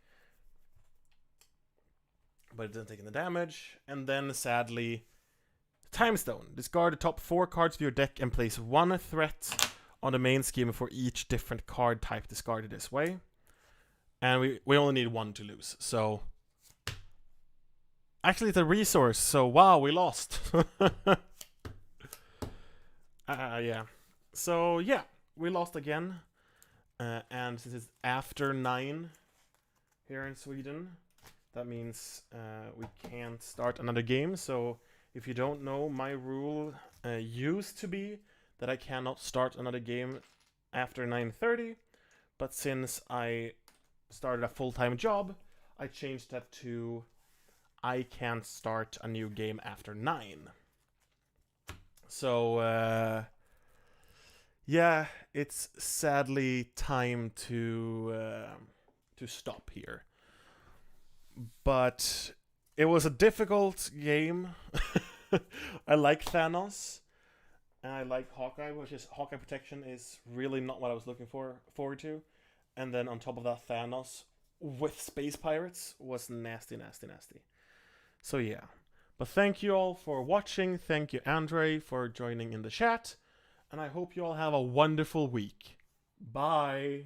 But it doesn't take any damage. And then, sadly, Time Stone. Discard the top 4 cards of your deck and place 1 threat on the main scheme for each different card type discarded this way. And we only need 1 to lose. So, actually, it's a resource. So, wow, we lost. Yeah. So, yeah, we lost again. And since it's after 9 here in Sweden, that means we can't start another game. So, if you don't know, my rule used to be that I cannot start another game after 9:30. But since I started a full-time job, I changed that to I can't start a new game after 9. So, yeah, it's sadly time to stop here. But it was a difficult game. I like Thanos. And I like Hawkeye, which is Hawkeye protection is really not what I was looking forward to. And then on top of that, Thanos with Space Pirates was nasty, nasty, nasty. So yeah. But thank you all for watching. Thank you, Andre, for joining in the chat. And I hope you all have a wonderful week. Bye.